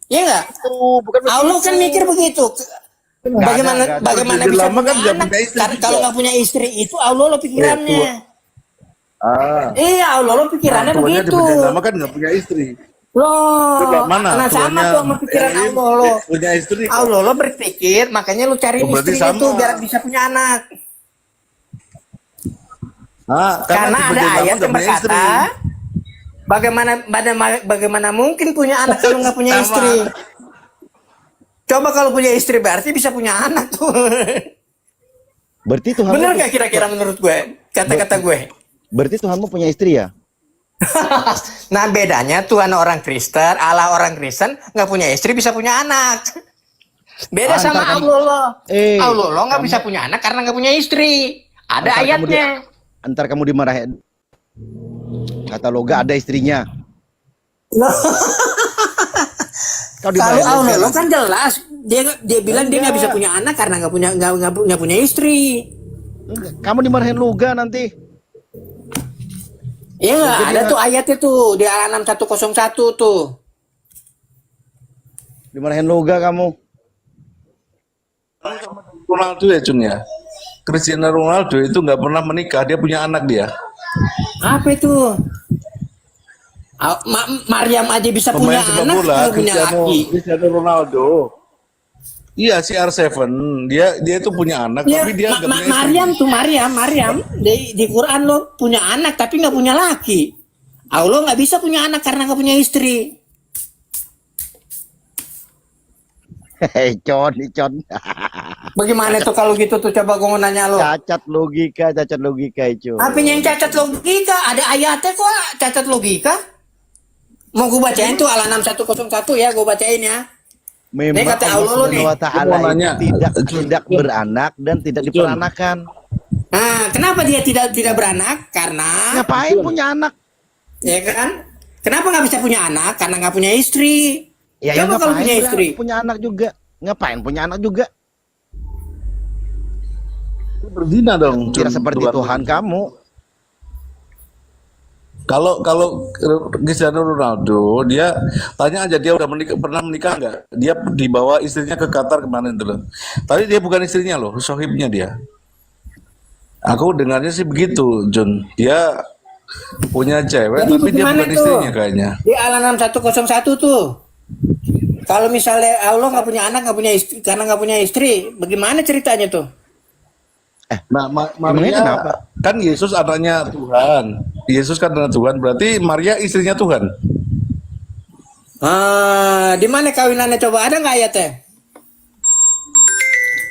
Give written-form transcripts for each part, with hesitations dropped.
Iya nggak? Itu bukan Allah kan begitu. mikir begitu. Bagaimana Nggak ada. bagaimana Jadi bisa lama punya kan nggak anak? punya istri Kalau juga. nggak punya istri itu Allah lo Tua. pikirannya. Ah, Iya Allah lo orang pikirannya tuanya di begitu. Bedah Lama kan nggak punya istri. Coba Loh, mana nah sama tuanya tuh sama pikiran Erwin Allah lo. punya istri kok? Allah lo berpikir, makanya lo cariin Oh, berarti istrinya sama. tuh biar bisa punya anak. Ah, Karena di ada Bedah Lama ayat nggak yang punya istri. berkata, bagaimana mungkin punya anak kalau nggak punya Sama. istri? Coba kalau punya istri berarti bisa punya anak tuh. Berarti Tuhanmu Bener nggak kira-kira menurut gue? Kata-kata gue. berarti Tuhanmu punya istri ya? Nah bedanya Tuhan orang Kristen, Allah orang Kristen nggak punya istri bisa punya anak. Beda sama Antar kamu- Allah lo. Allah lo nggak kamu- bisa punya anak karena nggak punya istri. Ada Antar kamu ayatnya. Antar kamu dimarahin. Kata Loga ada istrinya. Kau Kalau dimarahin Allah lo sekarang. kan jelas dia bilang dia nggak bisa punya anak karena nggak punya istri. Kamu dimarahin Loga nanti. Iya nggak? Jadi Ada nggak- tuh ayatnya tuh di Al-An'am 101 tuh. Dimarahin Loga kamu. Ronaldo ya Jun ya. Cristiano Ronaldo itu nggak pernah menikah, dia punya anak dia. Apa itu? Maryam aja bisa punya Pemain sepak anak, bola nggak punya laki. Cristiano Ronaldo. Iya si R7 dia itu punya anak Ya, tapi dia nggak punya istri. Maryam di Quran lo punya anak tapi nggak punya laki. Allah nggak bisa punya anak karena nggak punya istri. Hei, Con. Bagaimana tuh kalau gitu tuh coba gue mau nanya lo. Cacat logika itu. Apanya yang cacat logika? Ada ayatnya kok cacat logika. Mau gue bacain tuh Al-An'am 101 ya, gue bacain ya. Memang Ini kata Allah Allah lo nih. Subhanahu wa Ta'ala Gua mau nanya. itu tidak beranak dan tidak Jun. diperanakan. Nah, kenapa dia tidak beranak? Karena Ngapain punya anak? ya kan? Kenapa nggak bisa punya anak? Karena nggak punya istri. Ya Coba kalau punya ngapain istri. punya anak juga? Ngapain punya anak juga? Berzina dong. Kira Jun. seperti Tuhan kamu. Kalau Cristiano Ronaldo dia tanya aja dia udah pernah menikah nggak? Dia dibawa istrinya ke Qatar kemarin tuh loh. Tapi dia bukan istrinya loh, sohibnya dia. Aku dengarnya sih begitu, Jun. Dia punya cewek Jadi tapi dia bagaimana bukan tuh? istrinya kayaknya. Di Al-An'am 101 tuh. Kalau misalnya Allah nggak punya anak, nggak punya istri, karena nggak punya istri, bagaimana ceritanya tuh? Nah, Emangnya Maria kenapa? kan Yesus anaknya Tuhan. Yesus kan anak Tuhan, berarti Maria istrinya Tuhan. Di mana kawinannya coba ada nggak ayatnya?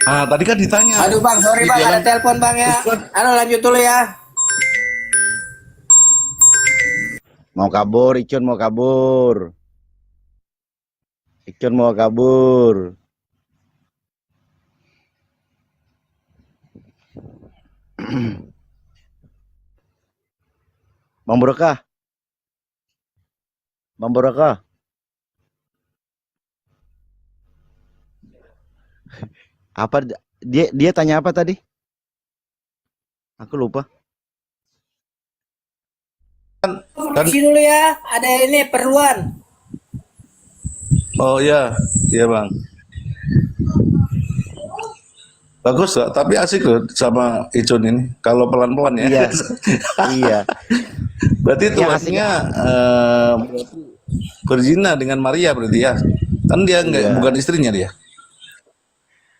Ah, tadi kan ditanya. Aduh bang, sorry Di bang, ada dalam- telepon bang ya. Halo lanjut dulu ya. Mau kabur, Icun mau kabur. Icun mau kabur. Bang Barokah. Bang Barokah. Apa dia tanya apa tadi? Aku lupa. Permisi dulu ya, ada ini perluan. Oh iya, iya bang. Bagus lah, tapi asik loh sama Icun ini. Kalau pelan-pelan ya. Iya. Iya. Berarti Yang tuannya berzina dengan Maria berarti ya. Kan dia nggak Iya. bukan istrinya dia.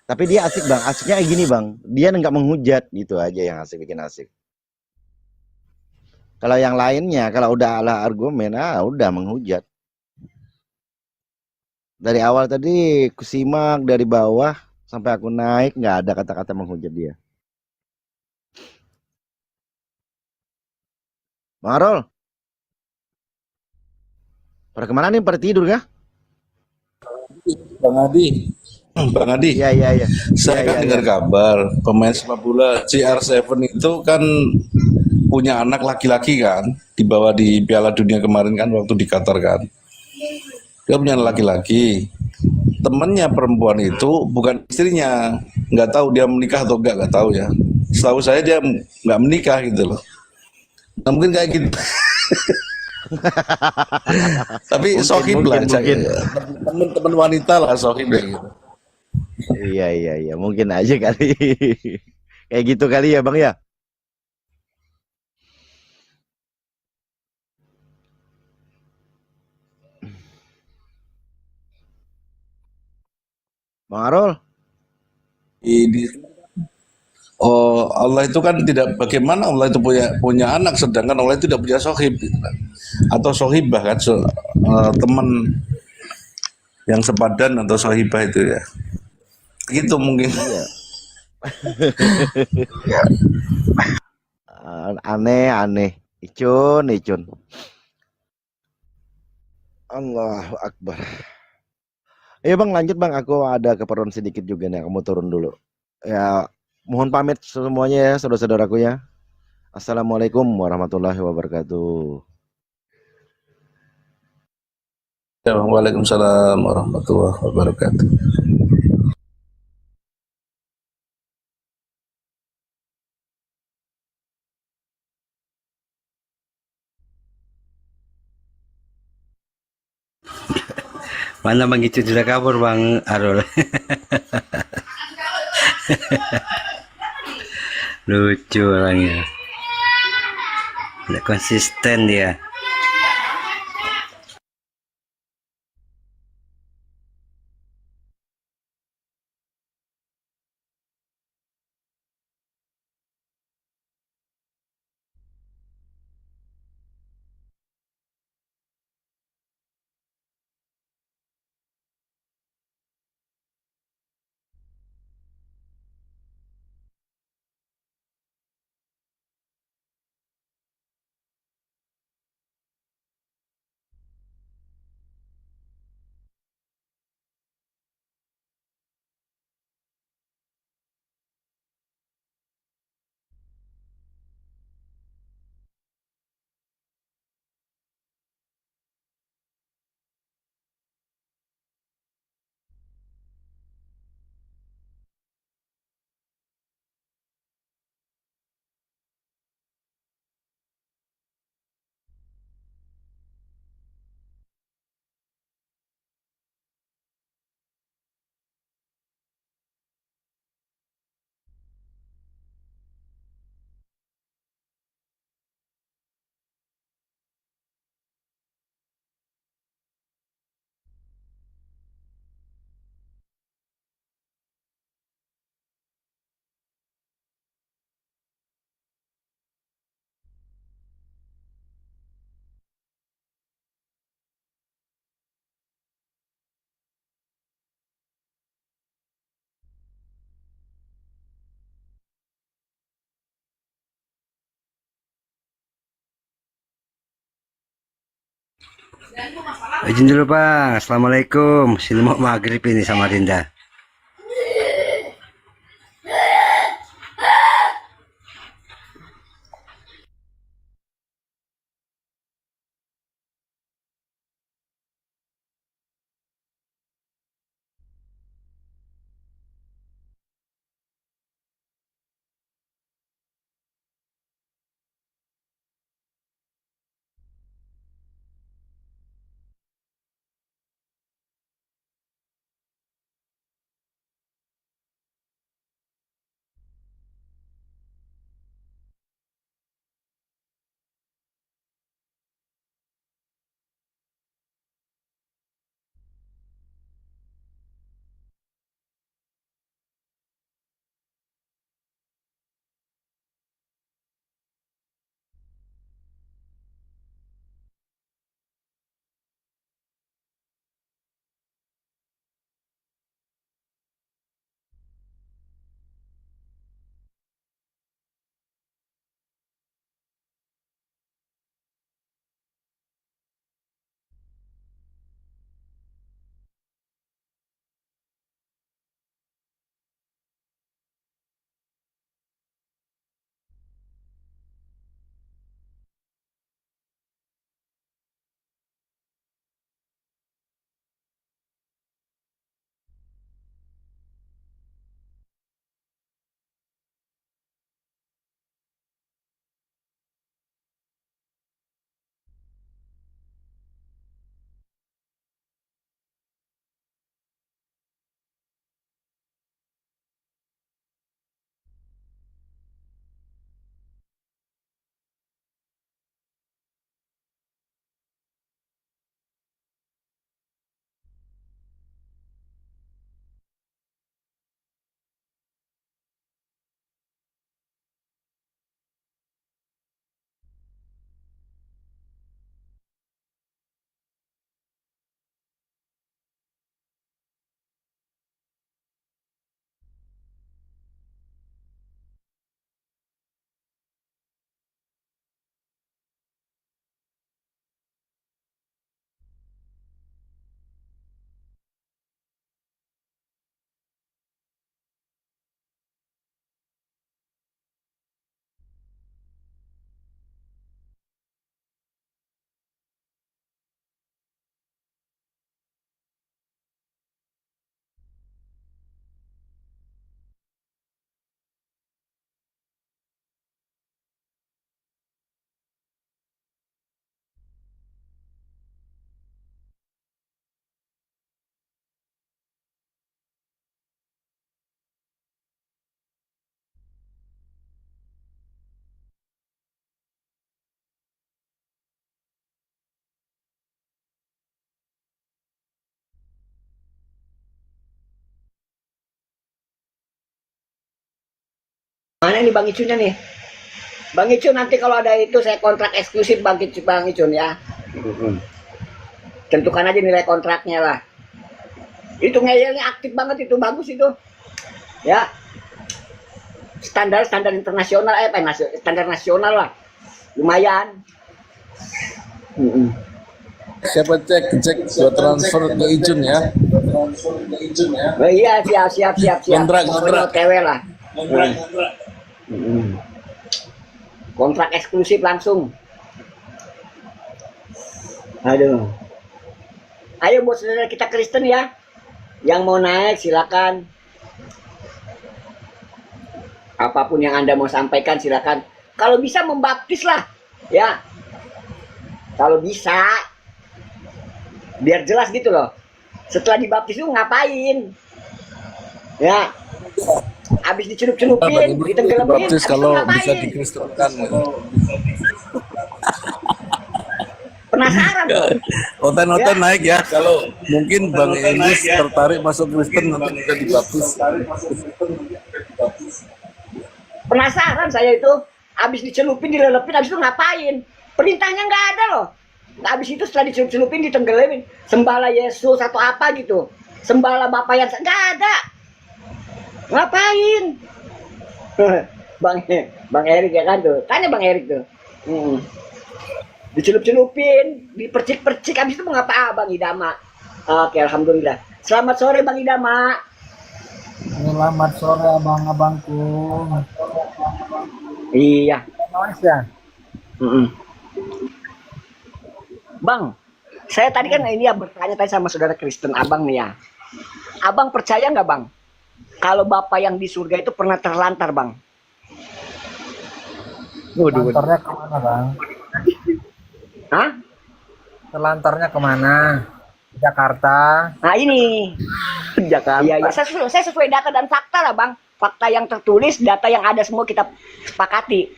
Tapi dia asik bang, asiknya kayak gini bang. Dia nggak menghujat gitu aja yang asik bikin asik. Kalau yang lainnya, kalau udah ala argumen, udah menghujat. Dari awal tadi kusimak dari bawah sampai aku naik nggak ada kata-kata menghujat dia. Bang Arol, pada kemana nih? Pada tidur kah? Bang Adi. Bang Adi. Iya iya iya. Saya Iya, kan iya, dengar iya. kabar pemain sepak bola CR7 itu kan punya anak laki-laki kan, dibawa di Piala Dunia kemarin kan waktu di Qatar kan. Dia punya anak laki-laki. Temennya perempuan itu bukan istrinya, nggak tahu dia menikah atau nggak tahu ya. Setahu saya dia nggak menikah gitu loh. Nah, mungkin kayak gitu. Tapi Mungkin, sohib mungkin, lah, mungkin. teman-teman wanita lah sohib ya gitu. Iya, iya, iya. Mungkin aja kali. Kayak gitu kali ya, Bang ya. Bang Arul. Di- Oh, Allah itu kan tidak, bagaimana Allah itu punya anak sedangkan Allah itu tidak punya sohib gitu kan. Atau sohibah kan, teman yang sepadan atau sohibah itu ya. Gitu mungkin. Iya. Aneh, aneh. Icun, icun. Allahu Akbar. Ayo Bang, lanjut Bang. Aku ada keperluan sedikit juga nih. Kamu turun dulu. Ya, mohon pamit semuanya ya, saudara-saudaraku ya. Assalamualaikum warahmatullahi wabarakatuh. Ya, Waalaikumsalam warahmatullahi wabarakatuh. Mana Bang Icun sudah kabur Bang Arul. Lucu orangnya. Tidak konsisten dia. Izin dulu Bang. Assalamualaikum. Sini mau maghrib ini sama Dinda. Mana nih Bang Icunnya nih? Bang Icun nanti kalau ada itu saya kontrak eksklusif Bang Icun ya. Tentukan aja nilai kontraknya lah. Itu ngeyelnya aktif banget itu, bagus itu. Ya. Standar internasional standar nasional lah. Lumayan. Siapa cek buat transfer ke Ijun ya. Oh iya, siap. Kontrak. OTW lah. Kontrak eksklusif langsung. Aduh. Ayo buat saudara kita Kristen ya. Yang mau naik silakan. Apapun yang Anda mau sampaikan silakan. Kalau bisa membaptis lah. Ya. Kalau bisa. Biar jelas gitu loh. Setelah dibaptis itu ngapain? Ya. Habis dicelup-celupin, ditenggelamin, Baptis kalau bisa dikristenkan. Penasaran loh. Konten-konten naik ya. Kalau mungkin Bang Enis tertarik masuk Kristen nanti bisa dibaptis. Penasaran saya itu. Habis dicelupin, dilelepin, habis itu ngapain? Perintahnya nggak ada loh. Habis itu setelah dicelup-celupin, ditenggelamin. Sembahlah Yesus atau apa gitu. Sembahlah Bapa yang nggak ada. Ngapain? Bang Erik ya kan tuh. Tanya Bang Erik tuh. Dicelup-celupin, dipercik-percik, habis itu mau ngapa Bang Idama? Oke, alhamdulillah. Selamat sore Bang Idama. Selamat sore abang-abangku. Iya. Mas ya. Bang, saya tadi kan ini ya bertanya tadi sama saudara Kristen Abang nih ya. Abang percaya nggak Bang? Kalau Bapak yang di surga itu pernah terlantar Bang? Terlantarnya kemana bang? Hah? Terlantarnya kemana? Jakarta. Nah ini. Jakarta. Iya, saya sesuai data dan fakta lah Bang. Fakta yang tertulis, data yang ada semua kita sepakati.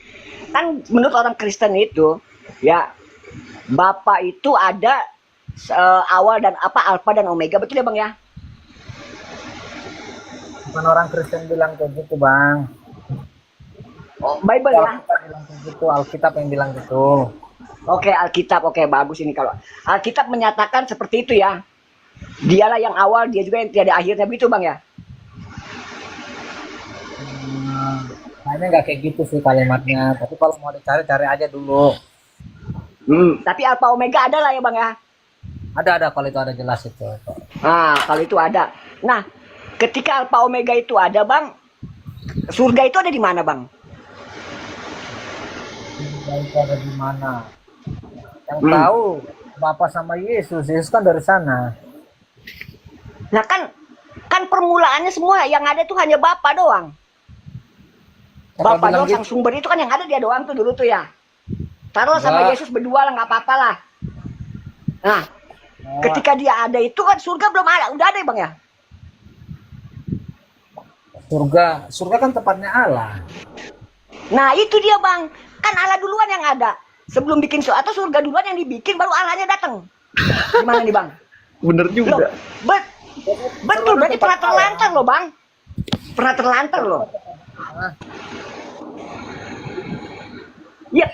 Kan menurut orang Kristen itu, ya Bapak itu ada awal dan apa alfa dan omega, betul ya Bang ya? Bukan orang Kristen bilang kayak gitu bang. Oh, Bible ya? Alkitab bilang kayak gitu. Alkitab yang bilang gitu. Oke, Alkitab. Oke, bagus ini kalau Alkitab menyatakan seperti itu ya. Dialah yang awal, dia juga yang tiada akhirnya, begitu Bang ya? Kayaknya nggak kayak gitu sih kalimatnya. Tapi kalau mau dicari, cari aja dulu. Tapi alfa omega ada lah ya Bang ya? Ada kalau itu ada jelas itu. Nah, kalau itu ada. Nah, ketika alfa omega itu ada Bang, surga itu ada di mana Bang? Itu ada di mana? Yang tahu Bapak sama Yesus. Yesus kan dari sana. Nah kan permulaannya semua yang ada itu hanya Bapak doang. Bapak doang sang sumber itu kan yang ada dia doang tuh dulu tuh ya. Taruh sama Yesus berdua lah, nggak apa-apa lah. Nah, ketika dia ada itu kan surga belum ada, udah ada ya Bang ya? Surga kan tempatnya Allah. Nah itu dia Bang, kan Allah duluan yang ada. Sebelum bikin atau surga duluan yang dibikin, baru Allahnya datang. Gimana nih Bang? Bener juga. Loh, betul, berarti pernah terlantar loh Bang. Pernah terlantar loh. Ya,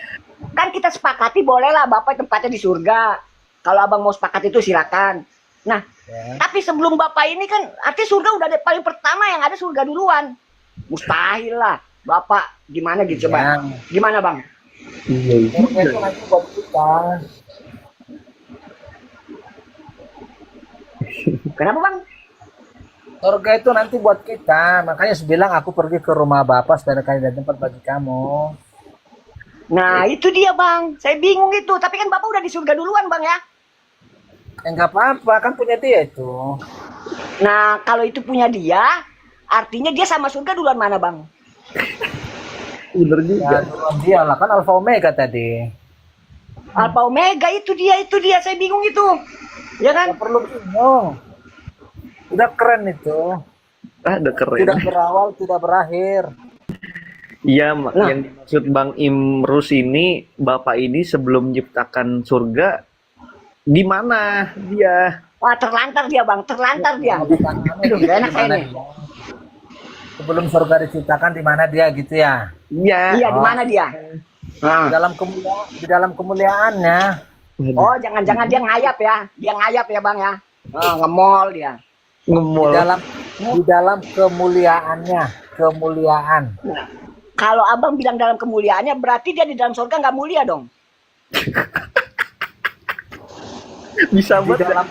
kan kita sepakati bolehlah Bapak tempatnya di surga. Kalau Abang mau sepakat itu silakan. Nah, tapi sebelum Bapak ini kan arti surga udah ada paling pertama yang ada surga duluan. Mustahil lah. Bapak gimana gitu coba? Gimana Bang? Surga itu nanti buat kita. Kenapa Bang? Surga itu nanti buat kita. Makanya saya bilang aku pergi ke rumah Bapak supaya kalian ada tempat bagi kamu. Nah itu dia Bang, saya bingung itu. Tapi kan Bapak udah di surga duluan Bang ya. Enggak apa-apa, kan punya dia itu. Nah kalau itu punya dia, artinya dia sama surga duluan mana Bang? Bener juga. Ya, duluan dia lah, kan Alfa Omega tadi. Alfa Omega itu dia, saya bingung itu. Ya kan? Nggak perlu bingung. Udah keren itu. Udah keren. Tidak berawal, tidak berakhir. Iya, yang dimaksud Bang Imrus ini, Bapak ini sebelum menciptakan surga, di mana dia? Wah terlantar dia Bang, terlantar dia. Aduh gak enak saya nih. sebelum surga diciptakan di mana dia gitu ya? Iya. Iya, di mana dia? Nah. Di dalam kemuliaannya. Oh, jangan-jangan dia ngayap ya. Dia ngayap ya, Bang ya. Nge-mall dia. Ngemol. Di dalam kemuliaannya, kemuliaan. Nah, kalau Abang bilang dalam kemuliaannya, berarti dia di dalam surga nggak mulia dong. Bisa Di buat dalam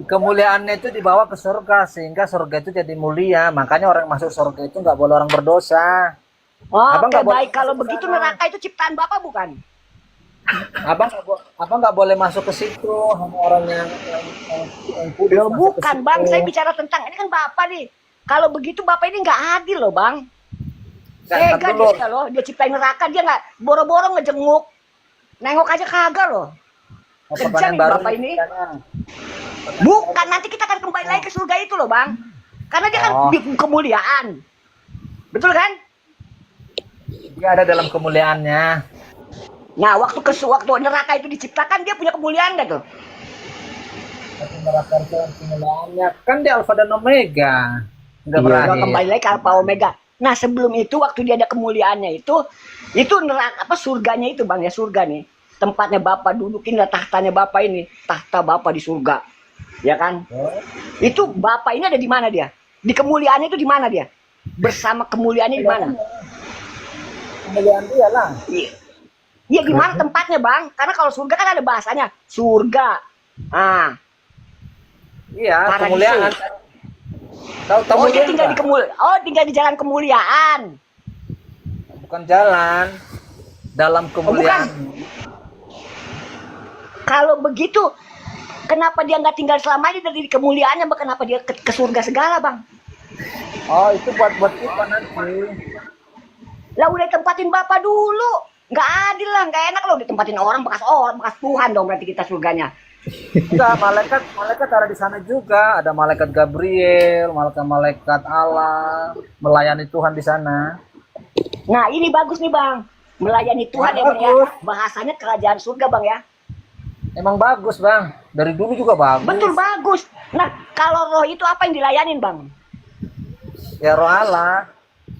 kemuliaannya itu dibawa ke surga sehingga surga itu jadi mulia. Makanya orang yang masuk surga itu nggak boleh orang berdosa. Oh, Abang oke, nggak boleh baik. Kalau masuk ke begitu sana. neraka itu ciptaan Bapak bukan? Abang nggak boleh masuk ke situ, hanya orang yang kudus Loh, masuk ke bukan, situ. Bang. Saya bicara tentang ini kan Bapak nih. Kalau begitu Bapak ini nggak adil loh, Bang. Nggak, Tega dulu. dia loh. Dia ciptain neraka, dia nggak boro-boro ngejenguk. Nengok aja kagak loh. Kejam Pertanyaan ini baru Bapak nih, ini. pertanyaan. Bukan, nanti kita akan kembali lagi ke surga itu loh, Bang. Karena dia kan Oh. di kemuliaan. Betul kan? Dia ada dalam kemuliaannya. Nah, waktu neraka itu diciptakan, dia punya kemuliaan nggak tuh? Tapi neraka itu dalam kemuliaannya kan dia alfa dan omega. Udah Iya. berakhir. Nah, kembali lagi ke Alpha Omega. Nah, sebelum itu waktu dia ada kemuliaannya itu neraka apa surganya itu, Bang ya, surga nih. Tempatnya Bapak dudukin lah, tahtanya Bapak ini, tahta Bapak di surga. Ya kan? Itu Bapak ini ada di mana dia? Di kemuliaannya itu di mana dia? Bersama kemuliaannya di mana? Kemuliaan dia lah. Iya, di mana tempatnya, Bang? Karena kalau surga kan ada bahasanya surga. Ah, Iya, Paradiso. kemuliaan. Tahu oh, dia kemuliaan tinggal di nggak? tinggal di jalan kemuliaan. Bukan jalan. Dalam kemuliaan. Kalau begitu, kenapa dia nggak tinggal selamanya dari kemuliaannya, Bang? Kenapa dia ke surga segala, Bang? Oh, itu buat kita nanti. Lah udah tempatin Bapak dulu. Nggak adil lah, nggak enak loh ditempatin orang, bekas Tuhan dong berarti kita surganya. Enggak, malaikat ada di sana juga. Ada malaikat Gabriel, malaikat Allah melayani Tuhan di sana. Nah, ini bagus nih, Bang. Melayani Tuhan ya, Bang ya. Bagus. Bahasanya kerajaan surga, Bang ya. Emang bagus, Bang. Dari dulu juga bagus. Betul, bagus. Nah, kalau roh itu apa yang dilayanin, Bang? Ya roh Allah.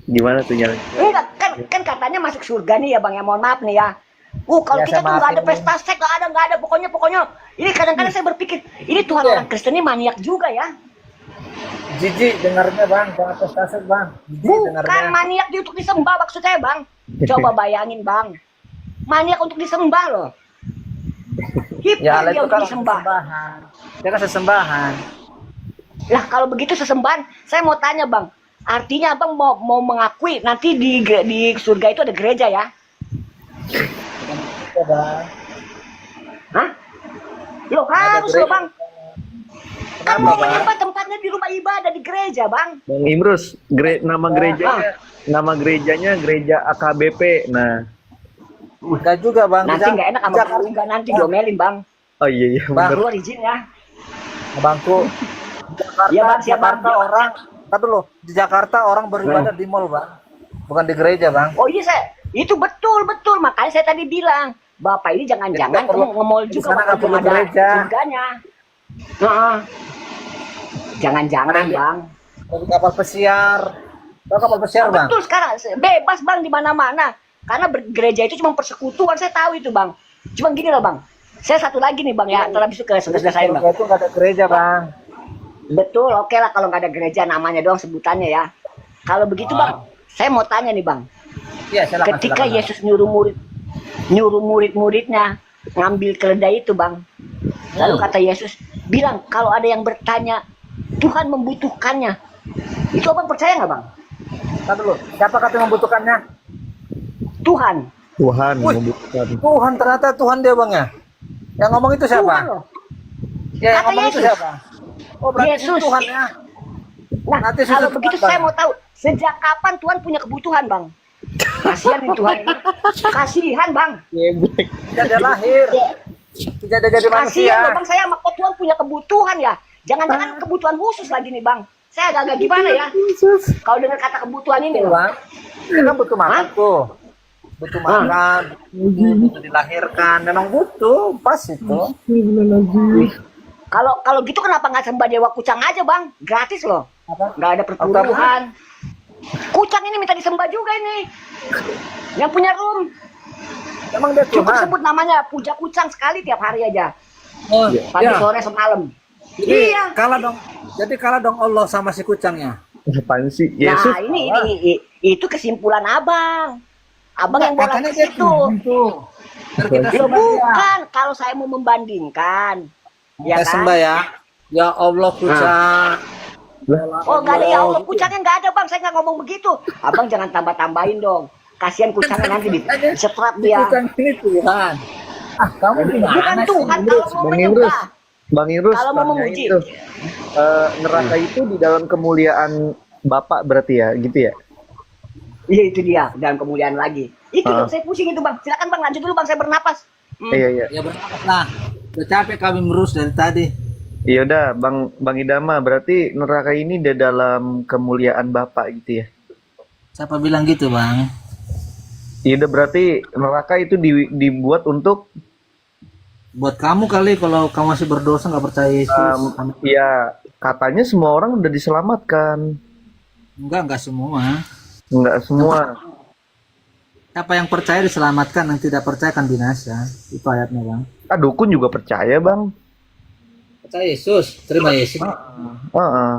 gimana tuh jalan? Enggak, kan katanya masuk surga nih ya, Bang ya. Mohon maaf nih ya. Kalau Ya, kita saya tuh nggak ada maafin pesta seks, nggak ada. Pokoknya. Ini kadang-kadang saya berpikir, ini Tuhan Iya. orang Kristen ini maniak juga ya. Jijik dengarnya, Bang. Jangan prestasi, Bang. Jijik Bukan dengarnya. maniak untuk disembah maksud saya, Bang. Coba bayangin, Bang. Maniak untuk disembah loh. Hip Ya, dia itu untuk kan disembah. sesembahan. Dia kan sesembahan. Lah kalau begitu sesembahan, saya mau tanya, Bang. Artinya Abang mau mengakui nanti di surga itu ada gereja ya? Ya, Bang. Hah? Loh harus gereja. loh, Bang. Kan Kenapa, mau Bang? menyembah tempatnya di rumah ibadah di gereja, Bang. Bang Imrus, nama gerejanya gereja AKBP. Nah, Enggak juga, Bang. Nanti nggak enak sama keluarga nanti diomelin, Bang. oh iya Bang. bener. Keluar izin ya. Bangku. Jakarta, Iya, Bang, siap, Bang. Jakarta orang. Tar dulu. Di Jakarta orang beribadah di mall, Bang. Bukan di gereja, Bang. Oh iya, itu betul. Makanya saya tadi bilang, Bapak ini jangan-jangan Kita perlu- kamu nge-mall di juga sana nggak perlu ada gereja. surganya. Heeh. Jangan-jangan, Bang. Dari kapal pesiar. Tahu kapal pesiar, Bang? Betul sekarang bebas, Bang, di mana-mana. Karena gereja itu cuma persekutuan, saya tahu itu, Bang. Cuma gini loh, Bang. Saya satu lagi nih, Bang ya. Ntar habis itu ke saudara saya, Bang. Surga itu nggak ada gereja, Bang. Betul, oke lah kalau nggak ada gereja namanya doang sebutannya ya. Kalau begitu, Bang, saya mau tanya nih, Bang. Iya, silakan. Ketika silakan, Bang. Yesus nyuruh murid-muridnya ngambil keledai itu, Bang. Lalu kata Yesus bilang kalau ada yang bertanya Tuhan membutuhkannya, itu Abang percaya nggak, Bang? Tar dulu. Siapa kata membutuhkannya? Tuhan. Tuhan Wih. membutuhkan. Tuhan, ternyata Tuhan dia, Bang ya. Yang ngomong itu siapa? Tuhan loh. Ya, yang Kata ngomong itu Yesus. siapa? Oh, berarti Yesus. Tuhan ya. Nah, Nanti kalau susah begitu Bang. saya mau tahu sejak kapan Tuhan punya kebutuhan, Bang? Kasihan nih Tuhan ini. Kasihan, Bang. Tidak dia lahir. Tidak dia jadi manusia. Kasihan loh, Bang. Saya sama kok Tuhan punya kebutuhan ya. Jangan-jangan kebutuhan khusus lagi nih, Bang. Saya agak-agak gimana ya? Kalau dengar kata kebutuhan ini, Betul, loh. Bang. Dia kan butuh makan Hah? tuh. Butuh makan, butuh dilahirkan. Memang butuh, pas itu. Kalau gitu kenapa nggak sembah dewa kucang aja, Bang? Gratis loh. Apa? Nggak ada perpuluhan. Kucang ini minta disembah juga ini. Yang punya room. Emang dia Cukup Tuhan. sebut namanya puja kucang sekali tiap hari aja. Oh, Pagi, ya. sore, semalam. Jadi Iya. kalah dong. Jadi kalah dong Allah sama si kucangnya. Apaan sih? Yesus. Nah, ini itu kesimpulan Abang. Abang yang bola Katanya ke dia situ. Tuhan tuh. Biar kita Ya sembah dia. bukan, kalau saya mau membandingkan. Ya Kita kan? sembah ya. Ya Allah kucang. Oh, nggak ada ya Allah, kucangnya nggak ada Bang. Saya nggak ngomong begitu. Abang jangan tambah-tambahin dong. Kasihan kucangnya nanti disetrap dia. Kucang ini Tuhan. Ah, kamu gimana Bukan sih? Tuhan kalau mau Bang Imrus. menyembah. Bang Irus, Kalau mau tanyain memuji. tuh, neraka itu di dalam kemuliaan Bapak berarti ya, gitu ya? Iya itu dia, dalam kemuliaan lagi. Itu Ah. dong, saya pusing itu Bang. Silakan Bang, lanjut dulu Bang, saya bernapas. Iya, iya. Ya bernapas lah. Udah capek kami merus dari tadi. Iya udah, Bang Idama, berarti neraka ini di dalam kemuliaan Bapak gitu ya? Siapa bilang gitu, Bang? Iya udah, berarti neraka itu dibuat untuk, Buat kamu kali kalau kamu masih berdosa nggak percaya Yesus. ya katanya semua orang udah diselamatkan. Enggak semua. Enggak semua. Siapa yang percaya diselamatkan, yang tidak percaya akan binasa. Itu ayatnya, Bang. Ah, dukun juga percaya, Bang. Percaya Yesus, terima Yesus. Heeh.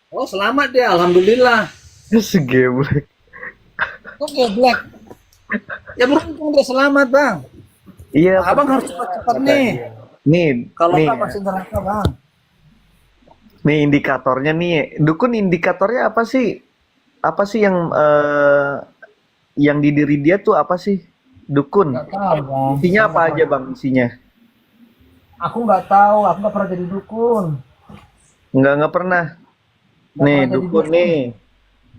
Oh, selamat dia, alhamdulillah. Segeblek. Kok geblek? Ya beruntung dia selamat, Bang. Iya, Abang harus cepat-cepat nih. nih, Kalau nih, nggak pasti neraka, Bang. nih indikatornya nih. Dukun indikatornya apa sih? Apa sih yang di diri dia tuh apa sih? Dukun. Nggak tahu, Bang. Isinya apa aja, Bang, isinya? Aku nggak tahu, aku nggak pernah jadi dukun. Nggak pernah. Nggak Nih, pernah jadi dukun nih.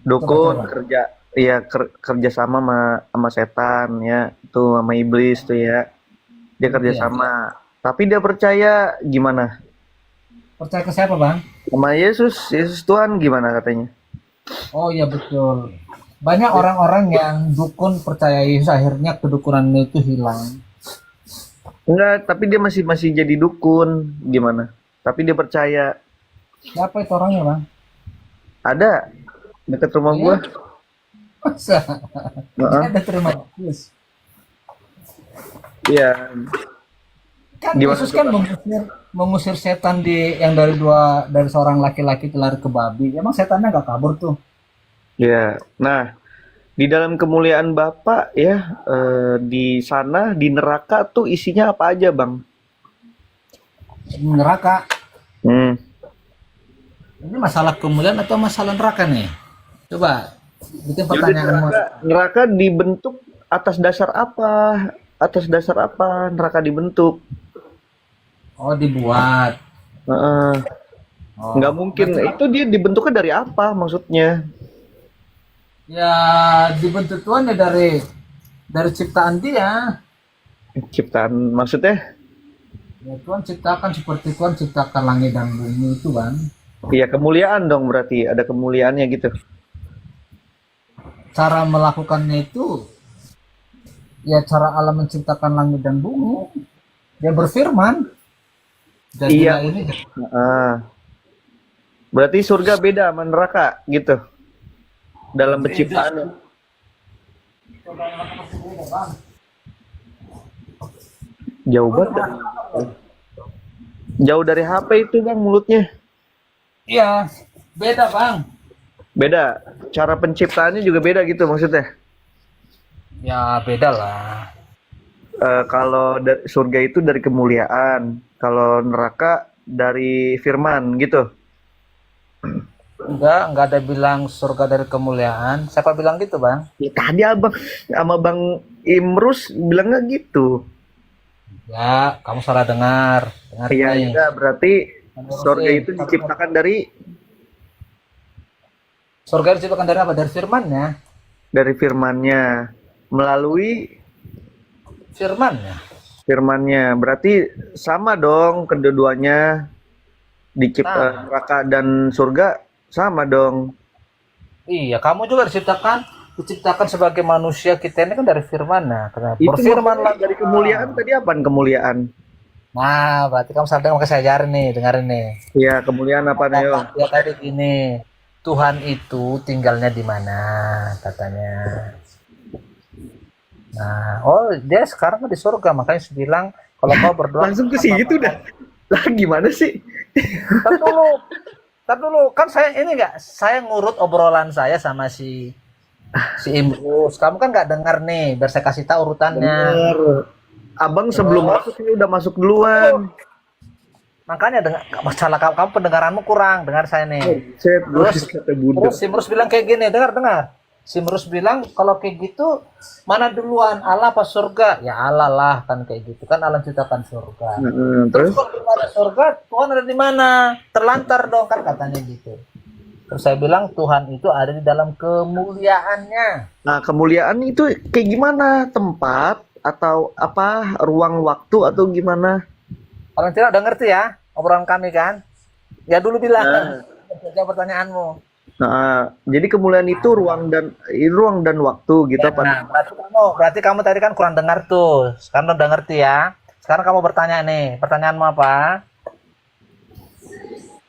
Dukun Coba. kerja, ya kerja sama sama setan ya, tuh sama iblis tuh ya. Dia kerja Iya. sama. Tapi dia percaya gimana? Percaya ke siapa, Bang? Sama Yesus Tuhan gimana katanya? Oh iya betul. Banyak orang-orang yang dukun percaya Yesus akhirnya kedukunan itu hilang. Enggak, tapi dia masih jadi dukun gimana? Tapi dia percaya. Siapa itu orangnya, Bang? Ada dekat rumah Iya? gua. Masa? Heeh. Dia ada terima Yesus. Iya. Kan Gimana Yesus tuh, kan Bang? mengusir setan yang dari seorang laki-laki itu lari ke babi. Emang setannya nggak kabur tuh? Ya. Nah, di dalam kemuliaan Bapak ya, di sana di neraka tuh isinya apa aja, Bang? Neraka. Hmm. Ini masalah kemuliaan atau masalah neraka nih? Coba bikin Jadi pertanyaanmu. neraka dibentuk atas dasar apa? Atas dasar apa neraka dibentuk? Oh dibuat. Heeh. Oh. Nggak mungkin. Itu dia dibentuknya dari apa maksudnya? Ya dibentuk Tuhan ya dari ciptaan dia. Ciptaan maksudnya? Ya Tuhan ciptakan seperti Tuhan ciptakan langit dan bumi itu, Bang. Iya, kemuliaan dong berarti. Ada kemuliaannya gitu. Cara melakukannya itu ya cara Allah menciptakan langit dan bumi. Dia berfirman. Iya. Jadilah ini. Heeh. Berarti surga beda sama neraka gitu. Dalam penciptaan. Jauh banget. Jauh dari HP itu, Bang, mulutnya. Iya, beda, Bang. Beda. Cara penciptaannya juga beda gitu maksudnya. Ya beda lah. Kalau surga itu dari kemuliaan, kalau neraka dari firman gitu. Enggak ada bilang surga dari kemuliaan. Siapa bilang gitu, Bang? Ya, tadi Abang sama Bang Imrus bilangnya gitu. Ya, kamu salah dengar. Dengar Iya, nih. ya, berarti surga itu diciptakan dari Surga diciptakan dari apa? Dari firman-Nya. dari firman-Nya, melalui Firman-Nya. firman-Nya. Berarti sama dong kedua-duanya Sama. neraka dan surga sama dong. Iya, kamu juga diciptakan sebagai manusia, kita ini kan dari firman-Nya. Itu Berfirmanlah dari kemuliaan tadi apaan kemuliaan? Nah, berarti kamu salah dengar, makanya saya ajarin nih, dengerin nih. Iya, kemuliaan apa nih? Dia tadi gini, Tuhan itu tinggalnya di mana katanya. Nah, oh dia sekarang di surga, makanya saya bilang kalau kau berdoa Langsung ke situ dah. Lah gimana sih? Tar dulu, kan saya ini enggak, saya ngurut obrolan saya sama si Imrus. Kamu kan nggak dengar nih, biar saya kasih tahu urutannya. Bener. Abang sebelum masuk ini udah masuk duluan. Makanya dengar, masalah kamu pendengaranmu kurang, dengar saya nih. Set, Terus, kata Bunda. Terus si Imrus bilang kayak gini, dengar. Si Imrus bilang kalau kayak gitu mana duluan, Allah apa surga? Ya Allah lah, kan kayak gitu kan Allah ciptakan surga. Terus Kalau belum ada surga, Tuhan ada di mana? Terlantar dong kan katanya gitu. Terus saya bilang Tuhan itu ada di dalam kemuliaannya. nah, kemuliaan itu kayak gimana? Tempat atau apa? Ruang waktu atau gimana? Orang tidak udah ngerti ya obrolan kami kan? Ya dulu bilang. Jawab pertanyaanmu. Nah, jadi kemuliaan itu ruang dan waktu gitu apa? Nah, berarti kamu tadi kan kurang dengar tuh. Sekarang udah ngerti ya. Sekarang kamu bertanya nih. Pertanyaanmu apa?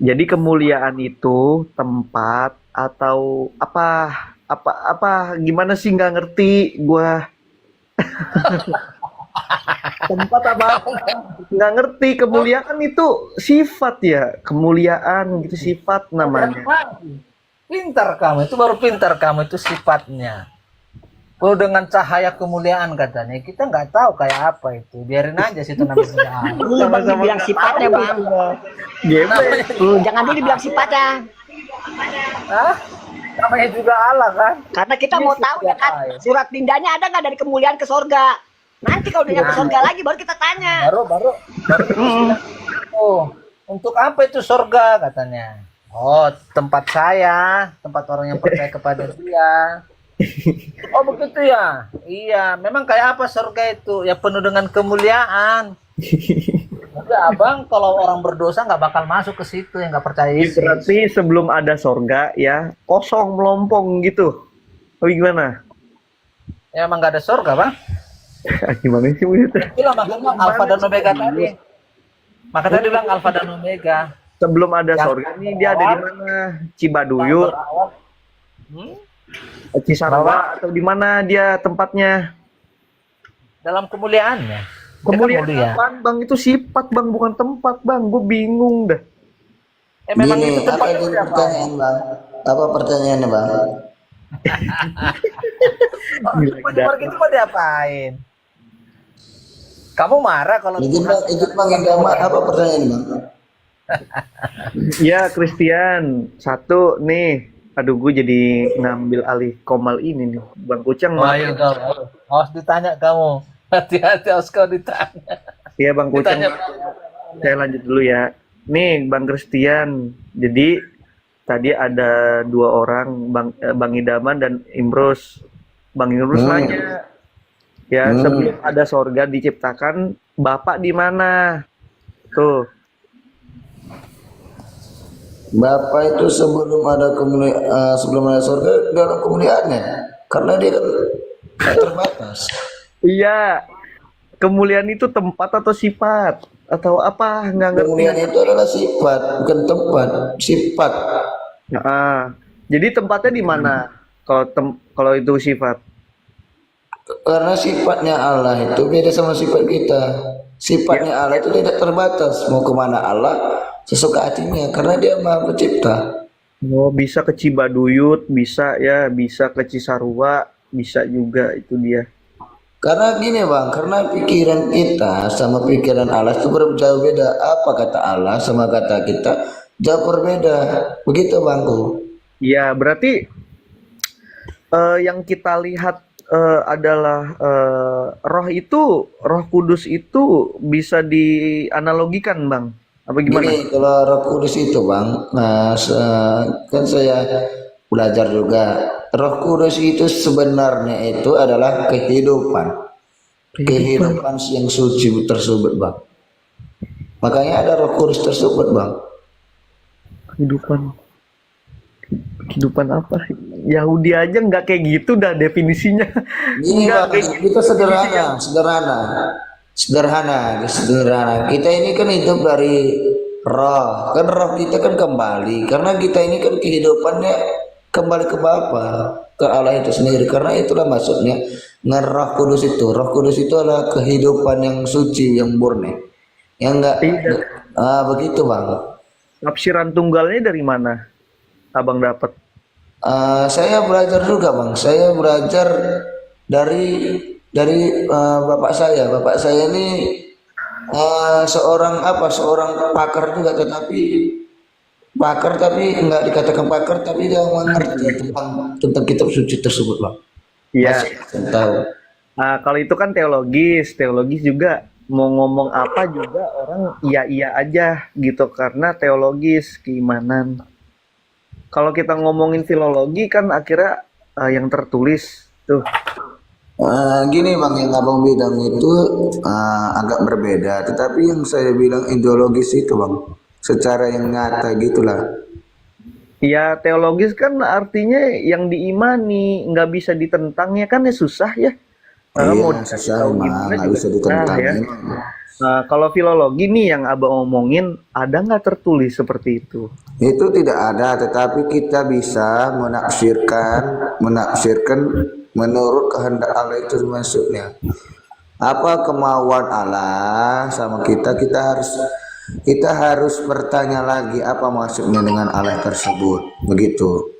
Jadi kemuliaan itu tempat atau apa gimana sih, nggak ngerti gua. Tempat apa? Nggak ngerti. Kemuliaan itu sifat ya, kemuliaan gitu sifat namanya. Pintar kamu, itu baru pintar kamu, itu sifatnya. Perlu dengan cahaya kemuliaan katanya. Kita nggak tahu kayak apa itu. Biarin aja situ namanya. Iya bang, dibilang sifatnya bang. Jangan dulu dibilang sifatnya. Hah? Namanya juga Allah kan? Karena kita mau tahu ya kan, surat pindahnya ada nggak dari kemuliaan ke sorga? Nanti kalau udah nyampe sorga lagi baru kita tanya. Baru. Oh, untuk apa itu surga katanya? Oh, tempat saya, tempat orang yang percaya kepada Dia. Oh, begitu ya? Iya, memang kayak apa surga itu? Ya penuh dengan kemuliaan. Tapi abang kalau orang berdosa nggak bakal masuk ke situ, yang nggak percaya Yesus. Berarti sebelum ada sorga ya kosong melompong gitu. Oh gimana? Ya emang nggak ada surga, bang. Gimana sih itu? Itulah makanya Alfa dan Omega tadi. Maka tadi bilang Alfa dan Omega. Sebelum ada sorga nih dia ada di mana? Cibaduyut, Cisarua atau di mana dia tempatnya? Dalam kemuliaannya. Kemuliaan mulia. apaan bang? Itu sifat bang, bukan tempat bang. Gue bingung dah. Memang Gini, itu apa tempat itu pertanyaan bang? Apa pertanyaannya bang? Cuma gitu mau diapain? Kamu marah kalau Ikut bang yang gak apa pertanyaannya bang? Ya Christian, satu nih. Aduh, gue jadi ngambil alih komal ini nih. Bang Kucang. Ayo kamu. Harus ditanya kamu. Hati-hati harus kau ditanya. Iya Bang Kucang. Ditanya. Saya lanjut dulu ya. Nih Bang Christian. Jadi tadi ada dua orang, Bang Idaman dan Imrus. Bang Imrus nanya, ya sebelum ada sorga diciptakan, Bapak di mana? Tuh. Bapak itu sebelum ada surga dalam kemuliaannya, karena dia kan terbatas. Iya. Kemuliaan itu tempat atau sifat? Atau apa? Nggak ngerti. Kemuliaan itu adalah sifat, bukan tempat. Sifat. Nah, jadi tempatnya di mana? Kalau itu sifat? Karena sifatnya Allah itu beda sama sifat kita. Sifatnya Allah itu tidak terbatas. Mau kemana Allah sesuka hatinya, karena Dia Maha Pencipta. Oh, bisa ke Cibaduyut, bisa ya, bisa ke Cisarua, bisa juga itu dia. Karena gini bang, karena pikiran kita sama pikiran Allah itu jauh beda. Apa kata Allah sama kata kita jauh berbeda. Begitu bangku. Ya, berarti yang kita lihat adalah Roh Kudus itu bisa dianalogikan, Bang. Apa gimana? Gini, kalau Roh Kudus itu bang, kan saya belajar juga. Roh Kudus itu sebenarnya itu adalah kehidupan yang suci tersebut bang. Makanya ada Roh Kudus tersebut bang. Kehidupan apa? Yahudi aja nggak kayak gitu dah definisinya. Ini Nggak bang, kayak kita sederhana. Kita ini kan hidup dari Roh, kan roh kita kan kembali, karena kita ini kan kehidupannya kembali ke Bapa, ke Allah itu sendiri. Karena itulah maksudnya Roh Kudus itu. Roh Kudus itu adalah kehidupan yang suci, yang murni. Yang enggak Tidak. begitu, Bang. Tafsiran tunggalnya dari mana abang dapat? Saya belajar juga, Bang. Saya belajar dari bapak saya. Bapak saya ini seorang pakar juga, tetapi pakar tapi enggak dikatakan pakar, tapi dia mengerti tentang kitab suci tersebut, Bang. Iya. Masih tahu. Kalau itu kan teologis juga mau ngomong apa juga orang iya aja gitu karena teologis keimanan. Kalau kita ngomongin filologi kan akhirnya yang tertulis tuh. Gini, Bang, yang abang bilang itu agak berbeda, tetapi yang saya bilang ideologis itu, Bang, secara yang nyata gitulah. Ya teologis kan artinya yang diimani nggak bisa ditentang ya kan ya susah ya. Mau Iya, dikasih susah tahu emang, gimana nggak juga bisa susah ditentang ya. emang. Kalau filologi nih yang abang omongin ada nggak tertulis seperti itu? Itu tidak ada, tetapi kita bisa menafsirkan menurut kehendak Allah itu maksudnya. Apa kemauan Allah sama kita harus bertanya lagi apa maksudnya dengan Allah tersebut, begitu.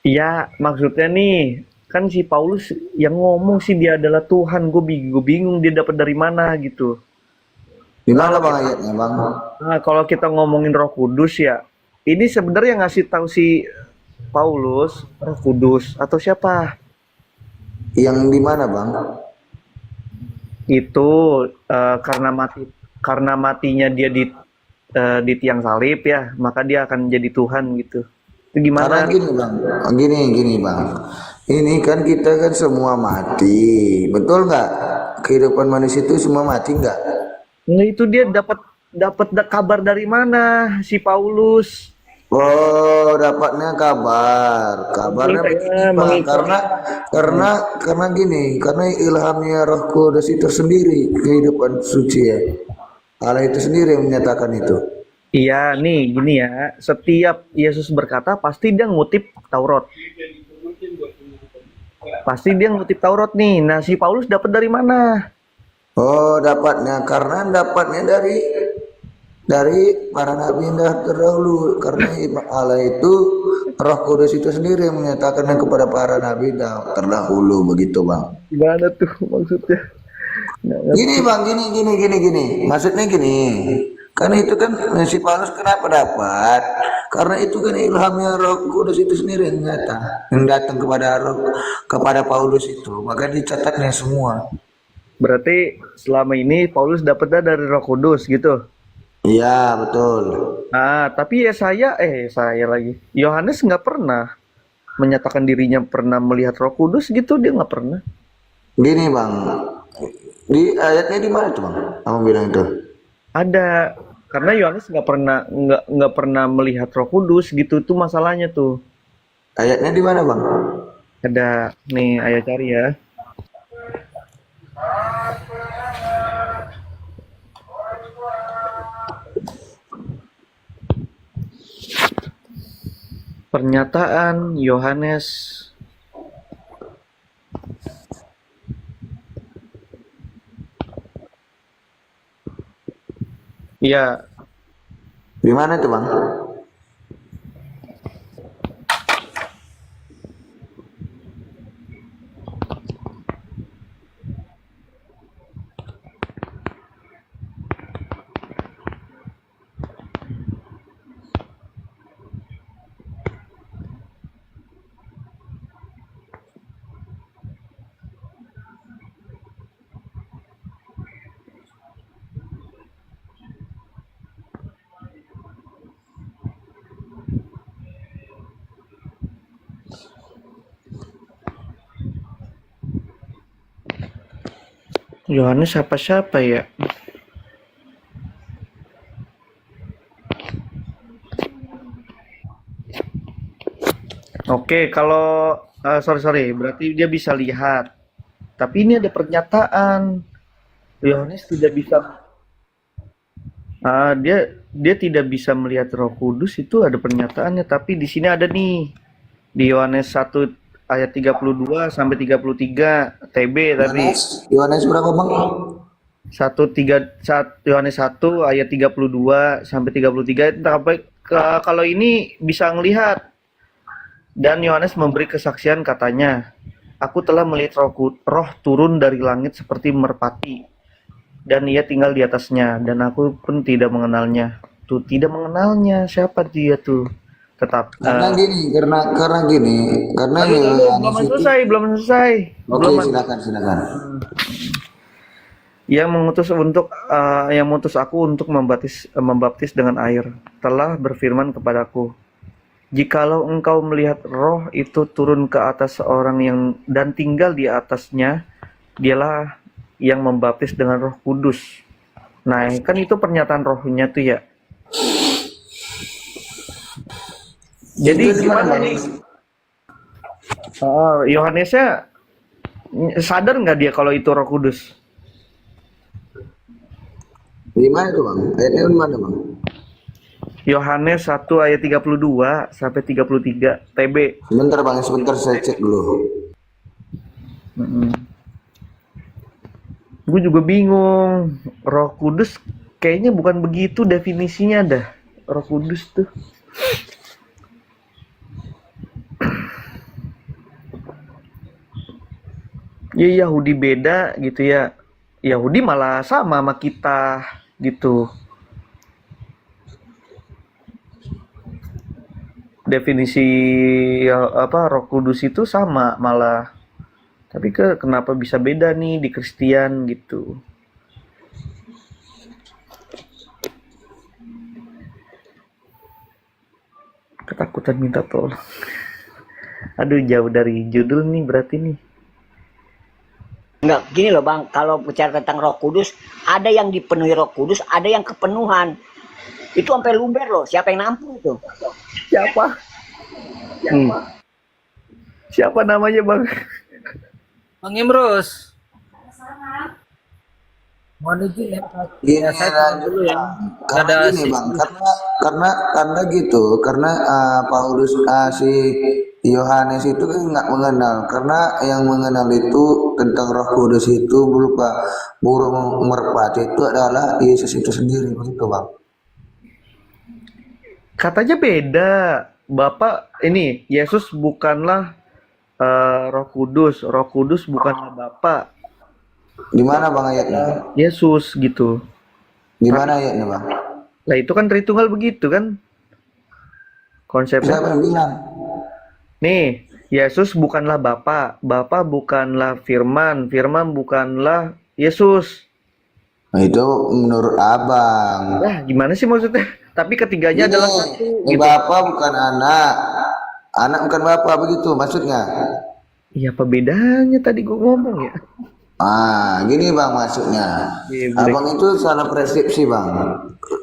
Iya maksudnya nih kan si Paulus yang ngomong sih dia adalah Tuhan, gue bingung dia dapat dari mana gitu. Di mana, Bang, ayatnya, Bang? Kalau kita ngomongin Roh Kudus ya, ini sebenarnya ngasih tahu si Paulus Roh Kudus atau siapa? Yang di mana, Bang? Itu karena matinya dia di tiang salib ya, maka dia akan jadi Tuhan gitu. Itu Karena gimana? gini, Bang, gini Bang, ini kan kita kan semua mati, betul nggak? Kehidupan manusia itu semua mati nggak? Nah, itu dia dapat kabar dari mana si Paulus? Oh, dapatnya kabarnya begini, Bang, karena gini, karena ilhamnya Roh Kudus itu sendiri kehidupan suci ya, Allah itu sendiri yang menyatakan itu. Iya, nih gini ya. Setiap Yesus berkata pasti dia ngutip Taurat. Pasti dia ngutip Taurat nih. Nah, si Paulus dapat dari mana? Oh, dapatnya dari para nabi yang terdahulu, karena Allah itu Roh Kudus itu sendiri yang menyatakannya kepada para nabi terdahulu, begitu, Bang. Gimana tuh maksudnya? Nggak ngerti. Gini, Bang, gini. Maksudnya gini. Karena itu kan si Paulus kenapa dapat? Karena itu kan ilhamnya Roh Kudus itu sendiri yang nyata, yang datang kepada Paulus itu, maka dicatatnya semua. Berarti selama ini Paulus dapatnya dari Roh Kudus gitu. Iya, betul. Tapi saya lagi. Yohanes nggak pernah menyatakan dirinya pernah melihat Roh Kudus gitu, dia nggak pernah. Gini, Bang, di ayatnya di mana tuh, Bang? Kamu bilang itu? Ada, karena Yohanes nggak pernah melihat Roh Kudus gitu tuh masalahnya tuh. Ayatnya di mana, Bang? Ada nih, ayo cari ya. Pernyataan Yohanes ya. Di mana tuh, Bang? Yohanes siapa ya? Oke, kalau sorry, berarti dia bisa lihat. Tapi ini ada pernyataan Yohanes tidak bisa. Dia tidak bisa melihat Roh Kudus, itu ada pernyataannya, tapi di sini ada nih di Yohanes 1 ayat 32 sampai 33 TB tapi Yohanes berapa bang? 1 Yohanes 1 ayat 32 sampai 33 kalau ini bisa ngelihat. Dan Yohanes memberi kesaksian katanya, aku telah melihat roh turun dari langit seperti merpati, dan ia tinggal di atasnya, dan aku pun tidak mengenalnya. Tuh, tidak mengenalnya, siapa dia tuh? Tetap. Karena gini, karena Belum selesai. Oke, silakan. Yang mengutus aku untuk membaptis dengan air, telah berfirman kepadaku, jikalau engkau melihat roh itu turun ke atas seorang dan tinggal di atasnya, dialah yang membaptis dengan Roh Kudus. Nah, kan itu pernyataan rohnya tuh ya. Jadi gimana nih? Yohanesnya sadar nggak dia kalau itu Roh Kudus? Di mana tuh bang? Ayatnya di mana bang? Yohanes 1 ayat 32 sampai 33 TB. Sebentar bang, saya cek dulu. Gue juga bingung. Roh Kudus kayaknya bukan begitu definisinya dah. Roh Kudus tuh. Ya Yahudi beda gitu ya. Yahudi malah sama kita gitu. Definisi Roh Kudus itu sama malah. Tapi kenapa bisa beda nih di Kristen gitu? Ketakutan minta tolong. Aduh, jauh dari judul nih berarti nih. Enggak, gini loh bang, kalau bicara tentang Roh Kudus, ada yang dipenuhi Roh Kudus, ada yang kepenuhan. Itu sampai luber loh, siapa yang nampung itu? Siapa? Siapa namanya bang? Bang Imrus. Mohon izin ya. Gini, Saya dulu ya. karena gini bang, karena gitu, karena Paulus si Yohanes itu kan nggak mengenal, karena yang mengenal itu tentang Roh Kudus itu berupa burung merpati itu adalah Yesus itu sendiri, begitu bang. Katanya beda. Bapak ini Yesus bukanlah Roh Kudus. Roh Kudus bukanlah Bapa. Di mana bang ayatnya? Yesus gitu. Di mana ayatnya bang? Lah itu kan Tritunggal begitu kan? Konsepnya. Siapa yang bilang? Nih, Yesus bukanlah Bapa. Bapa bukanlah Firman. Firman bukanlah Yesus. Nah, itu menurut abang. Lah gimana sih maksudnya? Tapi ketiganya adalah satu. Gitu. Bapak bukan anak, anak bukan bapak, begitu maksudnya. Iya, apa bedanya tadi gua ngomong ya? Gini bang maksudnya. Iya, Abang itu salah persepsi bang.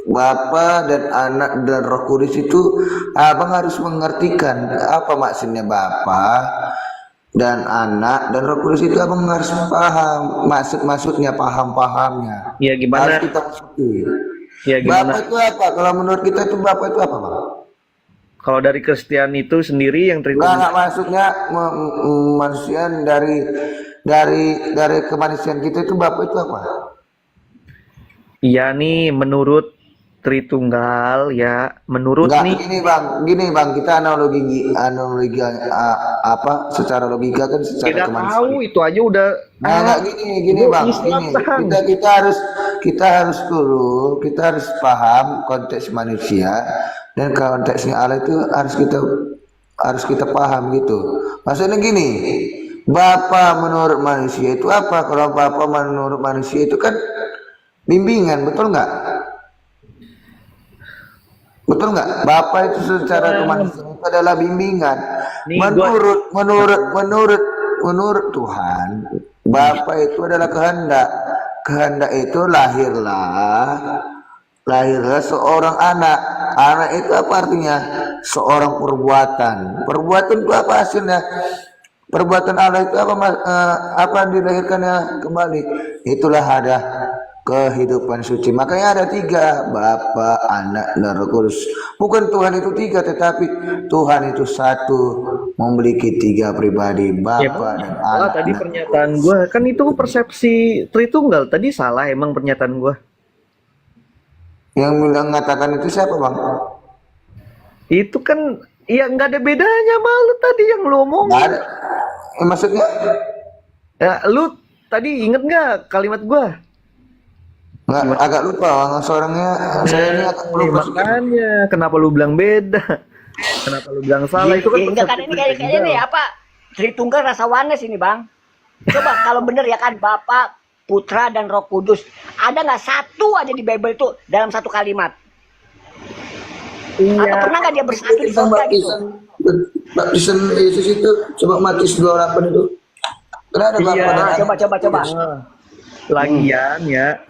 Bapa dan anak dan Roh Kudus itu abang harus mengertikan apa maksudnya Bapa dan anak dan Roh Kudus itu abang harus paham maksudnya pahamnya. Iya gimana? Harus kita maksudnya. Ya gimana? Bapak itu apa? Kalau menurut kita itu Bapak itu apa bang? Kalau dari Kristen itu sendiri yang Nggak maksudnya manusia dari kemanusiaan kita itu Bapak itu apa? Iya nih menurut Tritunggal ya, menurut Nggak, nih gini bang, kita analogi apa? Secara logika kan secara tidak kemanusiaan. tahu itu aja udah. Nggak gini bang, Islam, gini. Bang. Kita harus paham konteks manusia dan konteksnya Allah itu harus kita paham gitu. Maksudnya gini, Bapa menurut manusia itu apa? Kalau Bapa menurut manusia itu kan bimbingan, betul nggak? Betul nggak? Bapak itu secara kemanusiaan itu adalah bimbingan. Nih, Menurut Tuhan, Bapak itu adalah kehendak. Kehendak itu lahirlah seorang anak. Anak itu apa artinya? Seorang perbuatan. Perbuatan itu apa hasilnya? Perbuatan Allah itu apa dilahirkannya kembali? Itulah ada kehidupan suci. Makanya ada 3, Bapa, Anak, dan Roh Kudus. Bukan Tuhan itu 3, tetapi Tuhan itu satu, memiliki 3 pribadi, Ya, Bapa dan salah Anak. tadi dan Roh pernyataan Kudus. gue kan itu persepsi Tritunggal tadi salah emang pernyataan gue. Yang bilang mengatakan itu siapa, Bang? Itu kan ya nggak ada bedanya malu tadi yang lu Nggak omongin. ada. Maksudnya? Ya, lu tadi inget nggak kalimat gue? Nggak, agak lupa, Bang. Seorangnya saya ini agak lupa. Makanya kenapa lu bilang beda? Kenapa lu bilang salah? Itu kan Enggak kan persepsi ini kayaknya Tritunggal. nih apa? Tritunggal rasa wanes ini, Bang. Coba kalau bener ya kan Bapa, Putra dan Roh Kudus. Ada nggak satu aja di Bible itu dalam satu kalimat? Atau Iya. pernah nggak dia bersatu di surga gitu? Baptisan Yesus itu coba Matius 28 itu. Karena ada Bapa Iya. dan Nah, Anak. coba.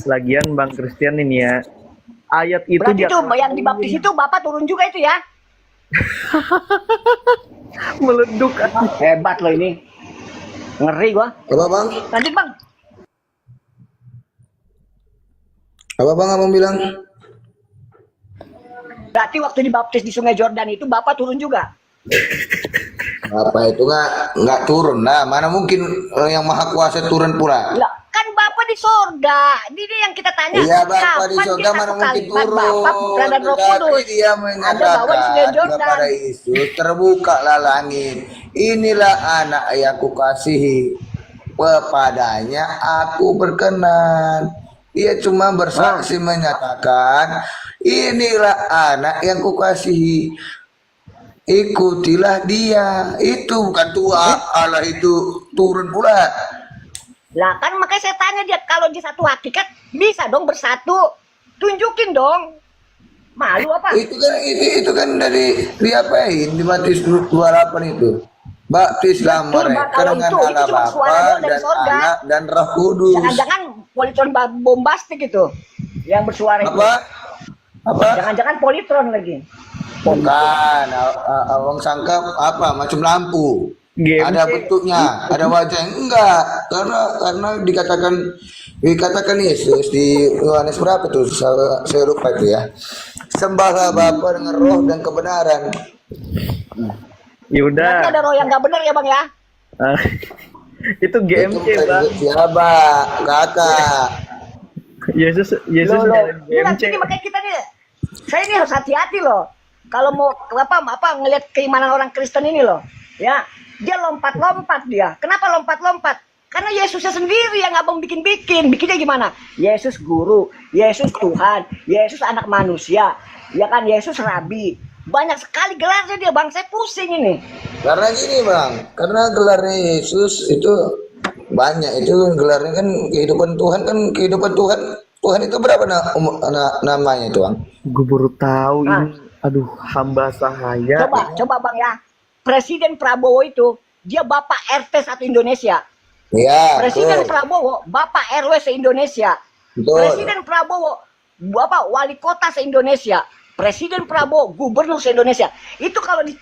Lagian Bang Christian ini ya. Ayat itu Berarti dia itu yang dibaptis itu Bapak turun juga itu ya? meleduk. Hebat loh ini. Ngeri gua. Apa, Bang? Lanjut, Bang. Apa, Bang, abang bilang? Berarti waktu dibaptis di Sungai Jordan itu Bapak turun juga? Apa itu nggak turun lah? Mana mungkin yang Maha Kuasa turun pula? Lah, kan Bapak di sorga. Ini yang kita tanya. Iya, Bapak di kapan surga dia mana satu mungkin kalimat turun. Bapak, Putra dan Roh Tetapi Kudus. dia Ada bawa di Sungai mengatakan Jordan. kepada Yesus, terbukalah langit. Inilah anak yang kukasihi. Kepadanya aku berkenan. Dia cuma bersaksi menyatakan, inilah anak yang kukasihi. Ikutilah dia. Itu bukan Tuhan Allah itu turun pula. Lah kan makanya saya tanya dia kalau dia satu hakikat bisa dong bersatu. Tunjukin dong. Malu apa? Itu kan dari diapain di Matius 28 itu. Baptislah Betul, Bang. mereka Kalau dengan itu Allah cuma suara Bapa doang dari dan sorga. Anak dan Roh Kudus. Jangan-jangan politron bombastik itu yang bersuara itu. Apa? Jangan-jangan politron lagi. Bukan. Awang sangka apa? Macam lampu. GMC. Ada bentuknya, ada wajah yang enggak. Karena dikatakan Yesus di Yohanes berapa tuh? Saya lupa itu ya. Sembahlah Bapa dengan roh dan kebenaran. Ya udah. Berarti ada roh yang nggak benar ya Bang ya? Ah, itu GMC, Itu Bang. siapa? Kakak. Yesus Loh, nyalain ini GMC. nanti ini makanya kita nih, saya ini harus hati-hati loh. Kalau mau apa ngelihat keimanan orang Kristen ini loh, ya dia lompat-lompat dia. Kenapa lompat-lompat? Karena Yesusnya sendiri yang abang bikin-bikin. Bikinnya gimana? Yesus guru, Yesus Tuhan, Yesus anak manusia, ya kan Yesus rabi. Banyak sekali gelarnya dia Bang. Saya pusing ini. Karena gini Bang, karena gelarnya Yesus itu banyak. Itu gelarnya kan kehidupan Tuhan, Tuhan itu berapa namanya itu Bang? Gue baru tahu Ah. ini. Aduh, hamba sahaya. Coba Bang ya. Presiden Prabowo itu dia Bapak RT 1 Indonesia. Iya, Presiden betul. Prabowo Bapak RW se-Indonesia. Betul. Presiden Prabowo Bapak Wali Kota se-Indonesia. Presiden Prabowo Gubernur se-Indonesia. Itu kalau di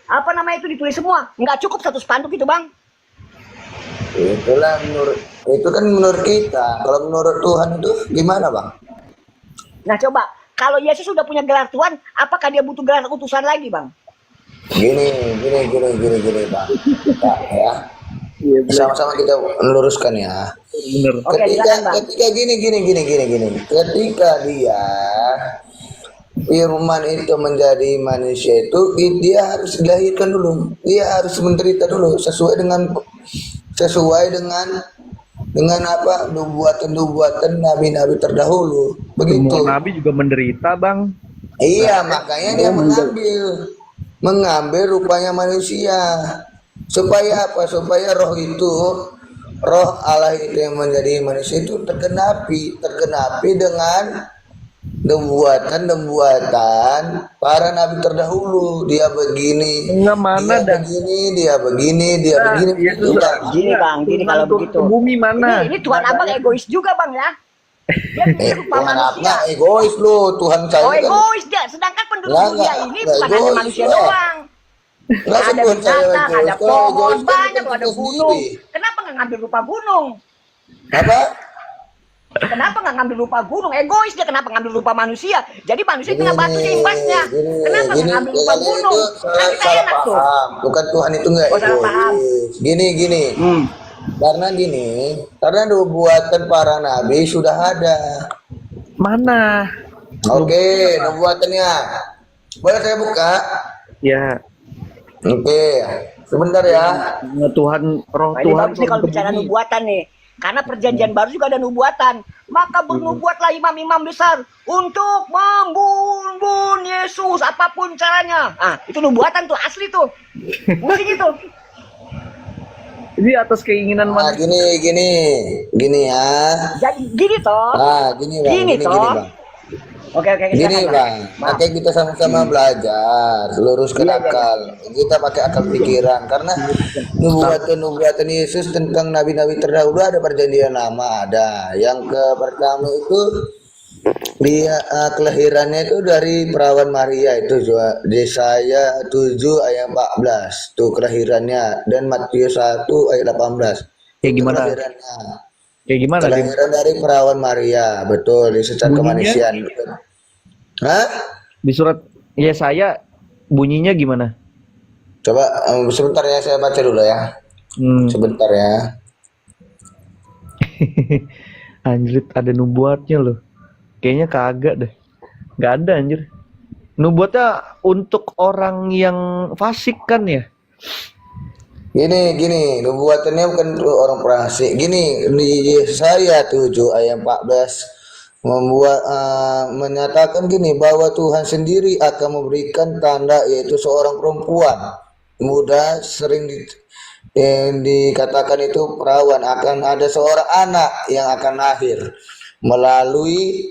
apa namanya itu ditulis semua, nggak cukup satu spanduk itu Bang. Itulah itu kan menurut kita. Kalau menurut Tuhan itu gimana Bang? Nah coba, kalau Yesus sudah punya gelar Tuhan, apakah dia butuh gelar utusan lagi Bang? Gini Bang. Ya. Iya, bener. Sama-sama kita meluruskan ya. Bener. Oke, silakan, Bang. Ketika gini. Ketika dia Firman itu menjadi manusia itu dia harus dilahirkan dulu. Dia harus menderita dulu sesuai dengan apa nubuatan nabi-nabi terdahulu. Begitu. Semua nabi juga menderita, Bang. Iya, makanya dia mengambil rupanya manusia. Supaya apa? Supaya roh Allah itu yang menjadi manusia itu tergenapi dengan nubuatan para nabi terdahulu. Dia begini, Enggak mana dan dia begini. Yesus Udah. Gini Bang, gini kalau turun begitu. ke bumi mana? Ini Tuhan Abang egois juga Bang ya. Dia punya rupa Tuhan manusia. apa egois lo, Tuhan saya Oh kan egois dia, sedangkan penduduk Nggak, dunia ini nggak bukan hanya egois, manusia Bang. doang. nggak Ada sebut saya binatang, egois. ada Kalau pohon, egois kan banyak bukan loh, ada kita gunung. sendiri. Kenapa nggak ngambil rupa gunung? Apa? Kenapa nggak ngambil rupa gunung? Egois dia, kenapa ngambil rupa manusia? Jadi manusia kena batu imbasnya. Kenapa nggak ngambil rupa kalian gunung? itu Kan kita salah enak tuh. paham. Bukan Tuhan itu enggak Oh, salah paham. egois. Gini. Karena nubuatan para nabi sudah ada. Mana? Oke, nubuatannya. Boleh saya buka? Ya, Oke, sebentar ya. Tuhan, roh Nah, ini Tuhan bagus nih kalau bicara nubuatan nih. Karena perjanjian baru juga ada nubuatan. Maka bernubuatlah imam-imam besar untuk membunuh Yesus apapun caranya. Ah, itu nubuatan tuh, asli tuh. Mesti gitu. ini atas keinginan Nah, manusia. gini ya. Jadi gini toh. Nah, gini bang, Gini gini toh. bang. Oke, Gini silakan, bang, makanya kita sama-sama belajar, luruskan Iya. akal. Kita pakai akal pikiran karena nubuatan Yesus tentang nabi-nabi terdahulu ada perjanjian lama ada. Yang pertama itu dia kelahirannya itu dari perawan Maria itu Yesaya 7 ayat 14 tuh kelahirannya, dan Matius 1 ayat 18 Kayak itu gimana? kelahirannya. Kayak gimana? Dim? Kelahiran dari perawan Maria, betul, di secara Bunyinya? kemanusiaan. Hah? Di surat Yesaya bunyinya gimana? Coba sebentar ya, saya baca dulu ya. Sebentar ya. Anjir, ada nubuatnya loh. Kayaknya kagak deh. Nggak ada anjir. Nubuatnya untuk orang yang fasik kan ya? Gini, nubuatannya bukan untuk orang fasik. Gini, di Yesaya 7 ayat 14 menyatakan gini bahwa Tuhan sendiri akan memberikan tanda, yaitu seorang perempuan muda, sering dikatakan itu perawan, akan ada seorang anak yang akan lahir melalui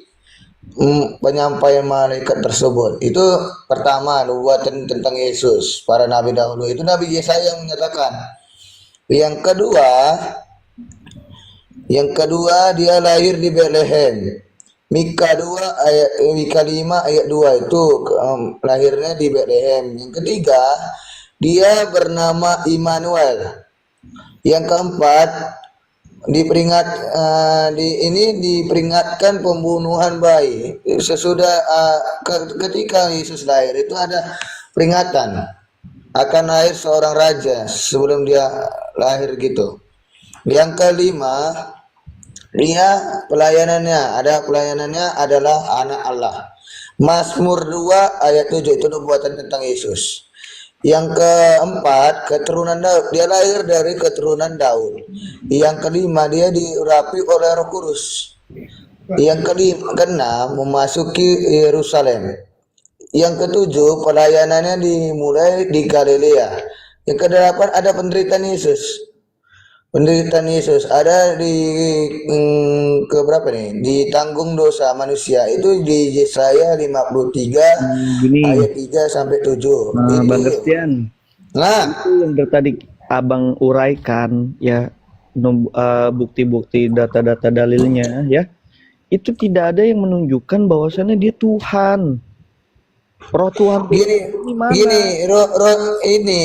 penyampaian malaikat tersebut. Itu pertama, nubuatan tentang Yesus, para nabi dahulu. Itu Nabi Yesaya yang menyatakan. Yang kedua dia lahir di Bethlehem. Mika 5 ayat 2 itu lahirnya di Bethlehem. Yang ketiga, dia bernama Immanuel. Yang keempat, diperingatkan pembunuhan bayi sesudah ketika Yesus lahir itu ada peringatan akan lahir seorang raja sebelum dia lahir gitu. Yang kelima, pelayanannya adalah anak Allah. Mazmur 2 ayat 7 itu nubuatan tentang Yesus. Yang keempat, keturunan Daud. Dia lahir dari keturunan Daud. Yang kelima, dia diurapi oleh Roh Kudus. Yang keenam, memasuki Yerusalem. Yang ketujuh, pelayanannya dimulai di Galilea. Yang kedelapan, ada penderitaan Yesus. Penderitaan Yesus ada keberapa nih? Ditanggung dosa manusia. Itu di Yesaya 53 ayat 3 sampai 7. Nah, Bang Christian. Nah, Itu yang tadi Abang uraikan ya, bukti-bukti data-data dalilnya ya. Itu tidak ada yang menunjukkan bahwasannya dia Tuhan. Roh Tuhan roh ini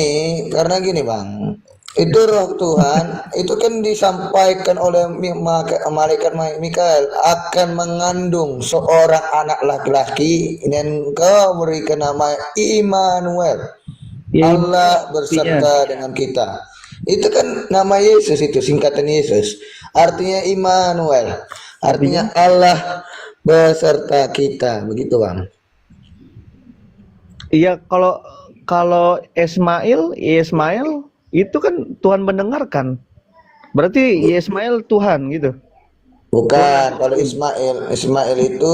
karena gini Bang. Itu roh Tuhan itu kan disampaikan oleh malaikat Mikael akan mengandung seorang anak laki-laki dan kau berikan nama Immanuel. Ya, Allah berserta dengan kita. Itu kan nama Yesus, itu singkatan Yesus. Artinya Immanuel. Artinya Allah beserta kita, begitu Bang. Iya, kalau Ismail itu kan Tuhan mendengarkan. Berarti Ismail Tuhan gitu. Bukan, kalau Ismail itu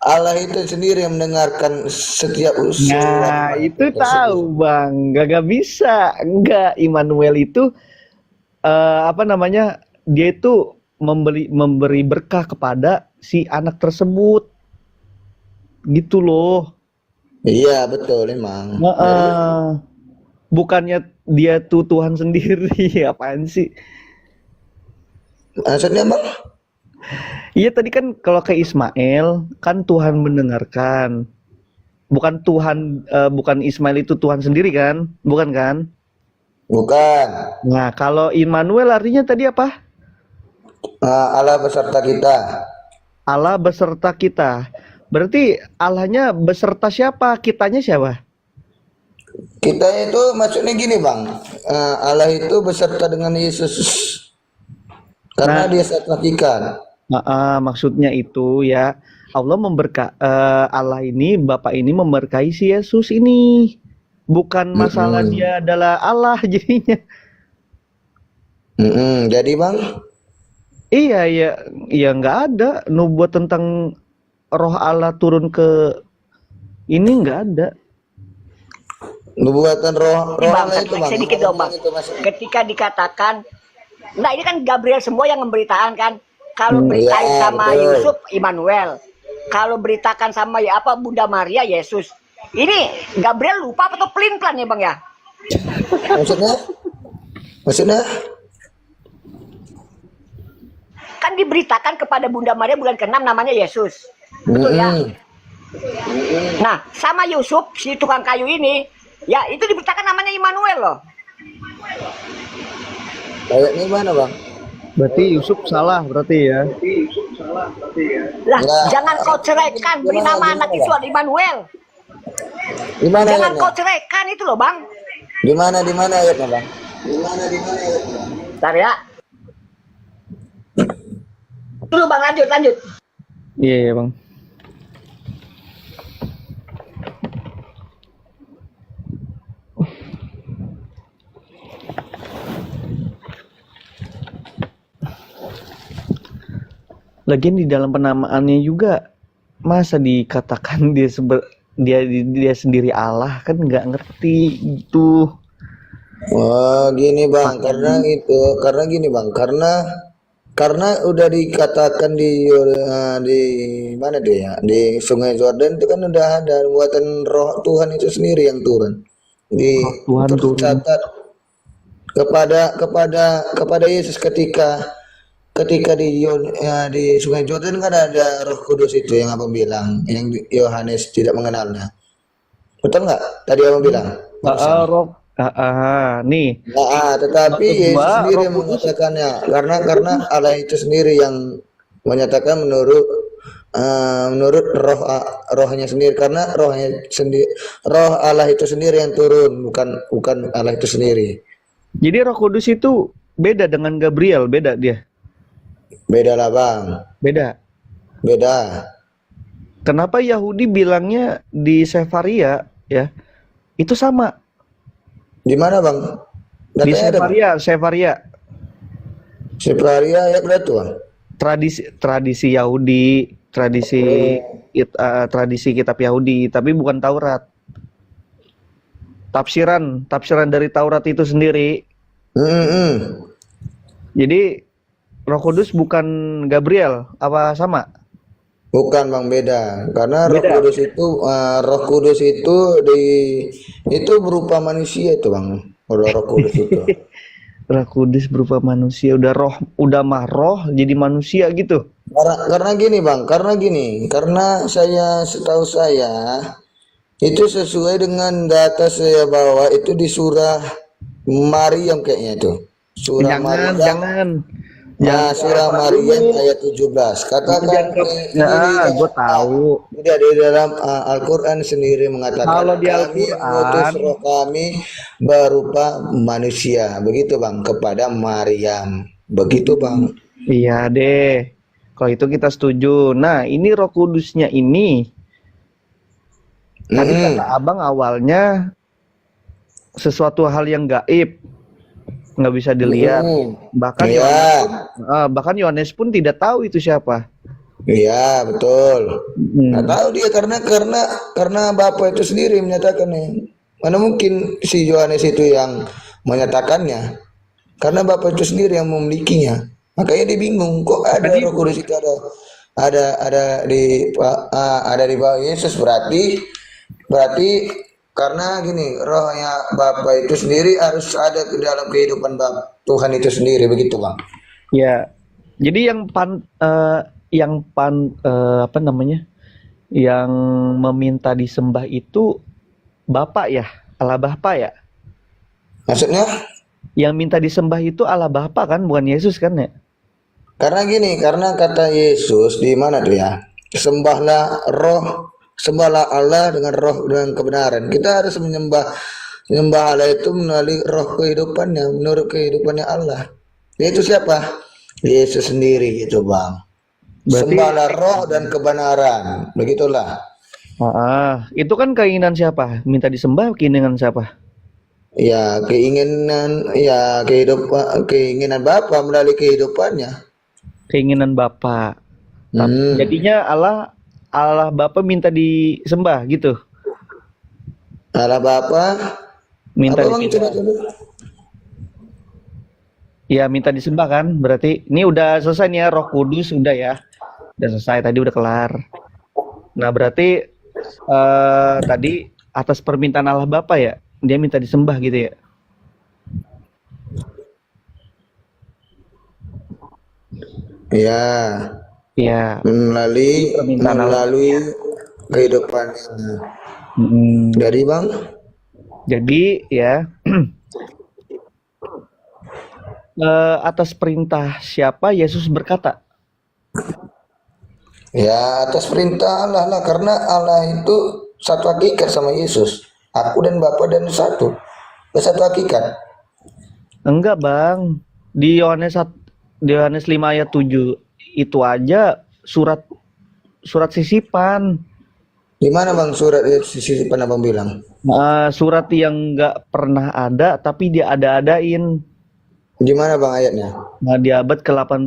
Allah itu sendiri yang mendengarkan setiap usul. Nah, itu tahu Bang, gak bisa. Enggak, Immanuel itu dia itu memberi berkah kepada si anak tersebut. Gitu loh. Iya, betul emang. Bukannya dia tuh Tuhan sendiri, apaan sih? Maksudnya Bang? Iya, tadi kan kalau ke Ismail kan Tuhan mendengarkan. Bukan bukan Ismail itu Tuhan sendiri kan? Bukan kan? Bukan. Nah, kalau Immanuel artinya tadi apa? Allah beserta kita. Allah beserta kita. Berarti Allahnya beserta siapa? Kitanya siapa? Kita itu maksudnya gini bang, Allah itu beserta dengan Yesus karena Nah, dia sangat hakikat. maksudnya itu ya Allah ini Bapak ini memberkahi si Yesus ini. Bukan masalah Mm-mm. dia adalah Allah jadinya. Jadi bang, Iya ya, ya nggak ada nubuat tentang roh Allah turun ke ini nggak ada. nubuatan roh Ini roh bang, Allah satu itu lagi bang. sedikit dong bang. Itu maksudnya. Ketika dikatakan, nah ini kan Gabriel semua yang memberitaan kan. Kalau Hmm. beritain Iya, sama betul. Yusuf, Immanuel. Kalau beritakan sama ya apa Bunda Maria, Yesus. Ini Gabriel lupa atau pelin-pelan ya bang ya? Maksudnya? Maksudnya? Kan diberitakan kepada Bunda Maria bulan ke-6 namanya Yesus. Betul ya? Mm-mm. Nah, sama Yusuf, si tukang kayu ini, ya itu diberitakan namanya Immanuel loh. Kayaknya mana bang? Berarti Yusuf salah berarti ya. Lah, Enggak. jangan kau ceraikan, beri nama anak itu ada Immanuel. Di mana Jangan ayatnya? kau ceraikan itu loh bang. Di mana ayatnya bang? Di mana ayatnya? Bentar ya. Dulu bang, lanjut. Iya ya bang. Lagian di dalam penamaannya juga masa dikatakan dia sendiri Allah kan nggak ngerti gitu. Oh gini bang, karena gini bang, karena udah dikatakan di mana dia ya, di Sungai Jordan itu kan udah ada buatan Roh Tuhan itu sendiri yang turun, di Tuhan turun. tercatat kepada Yesus ketika di Sungai Jordan kan ada Roh Kudus itu yang abang bilang, yang Yohanes tidak mengenalnya, betul nggak? Tadi abang bilang. Roh nih Nah, tetapi kedua, Yesus sendiri Roh Kudus. mengatakannya karena Allah itu sendiri yang menyatakan menurut rohnya sendiri, karena roh Allah itu sendiri yang turun, bukan Allah itu sendiri. Jadi Roh Kudus itu beda dengan Gabriel, beda dia. Beda lah bang, Beda. beda. Kenapa Yahudi bilangnya di Sefaria ya? Itu sama. Di mana bang? Di Datanya ada bang? Sefaria. Sepraria ya berarti bang. Tradisi Yahudi, tradisi kitab Yahudi, tapi bukan Taurat. Tafsiran dari Taurat itu sendiri. Jadi Roh Kudus bukan Gabriel, apa sama? Bukan bang, beda. Karena Beda. Roh Kudus itu berupa manusia itu bang. Roh Kudus itu. Roh Kudus berupa manusia, udah mah roh jadi manusia gitu. Karena gini bang, karena setahu saya itu sesuai dengan data saya bawa itu di surah Maryam kayaknya itu. Surah Maryam. Jangan. Nah, surah Maryam ayat 17. Katakan Gue tahu. tidak di dalam Al-Quran sendiri mengatakan Kalau di kami Al-Quran, mengutus roh kami berupa manusia, begitu bang, kepada Maryam, begitu bang. Iya deh. Kalau itu kita setuju. Nah, ini Roh Kudusnya ini. Tadi kata abang awalnya sesuatu hal yang gaib, nggak bisa dilihat. Bahkan Iya, bahkan Yohanes pun tidak tahu itu siapa. iya betul. Hmm. Nggak tahu dia karena Bapa itu sendiri menyatakannya. Mana mungkin si Yohanes itu yang menyatakannya? Karena Bapa itu sendiri yang memilikinya. Makanya dia bingung, kok ada Roh Kudus itu ada di bawah Yesus, berarti karena gini, rohnya Bapa itu sendiri harus ada di dalam kehidupan Tuhan itu sendiri, begitu bang. Ya. Jadi apa namanya? Yang meminta disembah itu Bapa ya, Allah Bapa ya. Maksudnya? Yang minta disembah itu Allah Bapa kan, bukan Yesus kan ya? Karena gini, karena kata Yesus di mana tuh ya? Sembahlah roh, sembahlah Allah dengan roh dan kebenaran. Kita harus menyembah Allah itu melalui roh kehidupannya, menurut kehidupannya Allah. Yaitu siapa? Yesus sendiri gitu, Bang. Berarti Sembahlah roh dan kebenaran. Begitulah. itu kan keinginan siapa? Minta disembah keinginan siapa? Ya, keinginan Bapa melalui kehidupannya. Keinginan Bapa. Hmm. Jadinya Allah Bapa minta disembah gitu. Allah Bapa, Minta apa Bang disembah. coba? Ya, minta disembah kan? Berarti ini udah selesai nih ya, Roh Kudus udah ya. Udah selesai tadi, udah kelar. Nah, berarti tadi atas permintaan Allah Bapa ya, dia minta disembah gitu ya. Ya, Iya. melalui kehidupannya. Dari Bang, Jadi ya atas perintah siapa Yesus berkata? ya atas perintah Allah lah, karena Allah itu satu hakikat sama Yesus. Aku dan Bapa dan satu hakikat. Enggak, Bang. Di Yohanes 5 ayat 7 itu aja surat sisipan. Di mana Bang surat sisi mana Bang bilang? Surat yang nggak pernah ada tapi dia ada-adain. Di mana Bang ayatnya? Nah, di abad ke-18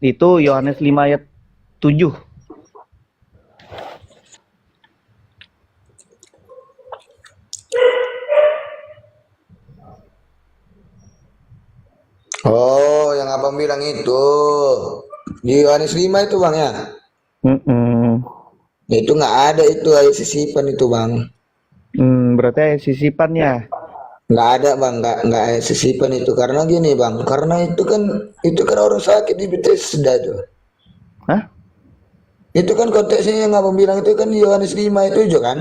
itu Yohanes 5 ayat 7. Oh, yang Abang bilang itu. Di Yohanes 5 itu Bang ya? Itu nggak ada itu ayat sisipan itu Bang. Berarti ayat sisipannya. Nggak ada Bang, nggak ayat sisipan itu, karena gini Bang, karena itu kan orang sakit di Bethesda tuh. Hah? Itu kan konteksnya yang Abang bilang itu kan Yohanes 5 itu juga kan.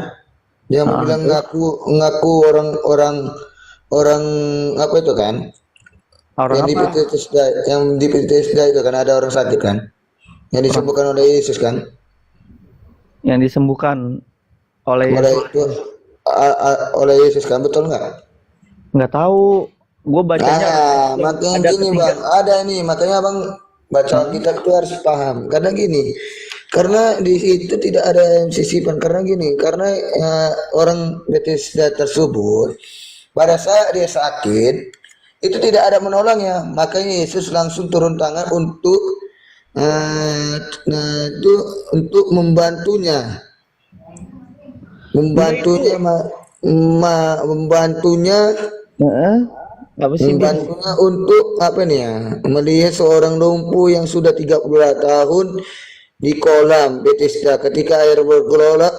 Dia bilang ngaku orang apa itu kan? Orang Yang di apa? Bethesda, itu kan ada orang sakit kan? Yang disembuhkan oleh Yesus kan? Yang disembuhkan oleh Oleh Yesus kan, betul nggak? nggak tahu. Gue bacanya Makanya ada gini ketiga. Bang, ada ini, makanya Bang baca kita itu harus paham. Karena gini, karena di situ tidak ada sisipan. Karena gini, karena orang Bethesda tersebut pada saat dia sakit itu tidak ada menolongnya. Makanya Yesus langsung turun tangan untuk itu untuk membantunya, Apa sih dia? membantunya untuk apa nih ya, melihat seorang lumpuh yang sudah 30 tahun di kolam Bethesda. Ketika air bergejolak,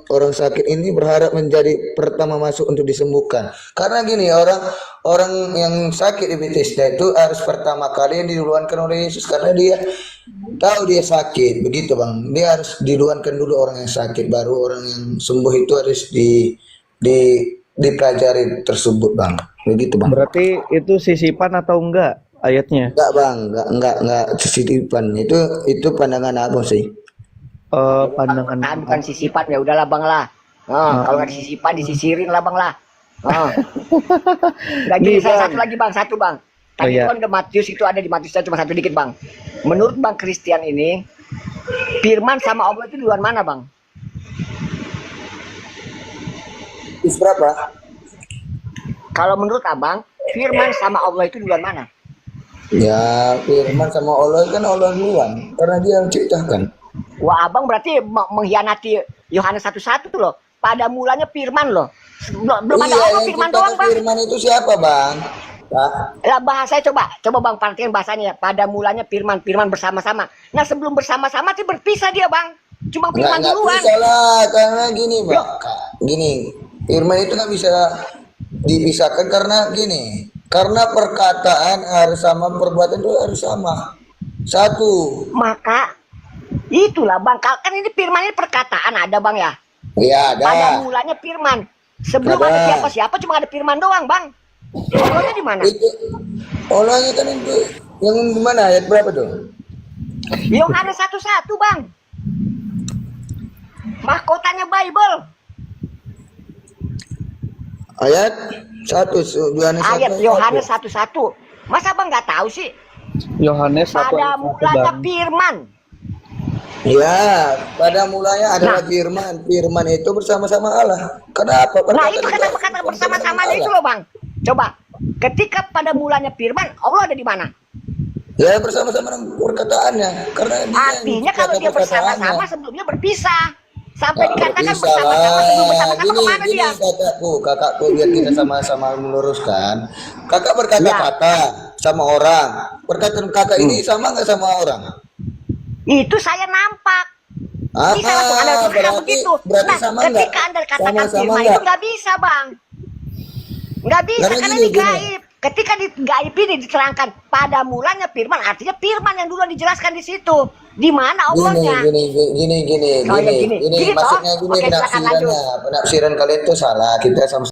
orang sakit ini berharap menjadi pertama masuk untuk disembuhkan. Karena gini, orang yang sakit di Bethesda itu harus pertama kali yang diduluankan oleh Yesus, karena dia tahu dia sakit. Begitu Bang, dia harus diduluankan dulu orang yang sakit, baru orang yang sembuh itu harus dipelajari tersebut Bang. Begitu Bang. Berarti itu sisipan atau enggak ayatnya? Enggak Bang, enggak sisipan. Itu pandangan Abang sih. Pandangan Bukan sisipan, ya udahlah Bang lah. Kalau nggak disisipan disisirin lah Bang lah. Udah gini, Nih, Bang. satu lagi Bang, satu Bang. Tadi iya. kan udah Matius itu ada di Matius, cuma satu dikit Bang. Menurut Bang Christian ini, firman sama Allah itu duluan mana Bang? Is berapa? Kalau menurut Abang, firman sama Allah itu duluan mana? Ya, firman sama Allah kan Allah duluan, karena dia yang ciptakan. Wah, Abang berarti mengkhianati Yohanes 1:1 loh. Pada mulanya firman loh. Belum ada Allah, yang firman ciptakan doang Bang. firman itu siapa Bang? Lah bahasanya coba Bang perhatikan bahasanya. Pada mulanya firman bersama-sama. Nah, sebelum bersama-sama itu berpisah dia Bang. Cuma firman Nggak duluan. bisa lah, karena gini Bang. Gini, firman itu nggak bisa dipisahkan karena gini. Karena perkataan harus sama, perbuatan itu harus sama. Satu. Maka itulah Bang, kan ini firman ini perkataan ada Bang ya. Ya ada. Pada mulanya firman. Sebelum ada siapa cuma ada firman doang Bang. Allahnya di mana? Itu Allahnya kan itu yang di mana ayat berapa tuh? Yohanes 1:1 Bang. Mahkotanya Bible. Ayat 1 Yohanes Ayat 1. Yohanes 1:1. Masa Bang nggak tahu sih? Yohanes 1 Pada ayat 1, mulanya Bang. firman. Ya, pada mulanya adalah firman. Firman itu bersama-sama Allah. Kenapa? Nah, itu kenapa kata bersama-samanya itu loh, Bang. Coba. Ketika pada mulanya firman, Allah ada di mana? Ya, bersama-sama dengan perkataannya. Karena Artinya kalau dia bersama-sama sebelumnya berpisah. Sampai dikatakan berpisah bersama-sama sebelum bersama-sama Gini, kemana gini dia? kakakku, biar kita sama-sama meluruskan. Kakak berkata-kata sama orang. Perkataan kakak ini sama nggak sama orang? Itu saya nampak. Bisa langsung Anda berkata begitu. Nah, sama ketika nggak? Anda katakan Sama-sama firman nggak? itu nggak bisa, Bang. Nggak bisa Karena karena gini, ini gaib. Ketika di gaib ini diterangkan pada mulanya firman, artinya firman yang duluan dijelaskan di situ. Di mana Allahnya? Gini, Oh, ya, gini. Gini, toh? maksudnya gini Oke, silakan lanjut. penafsirannya. Penafsiran kalian tuh salah. Kita sama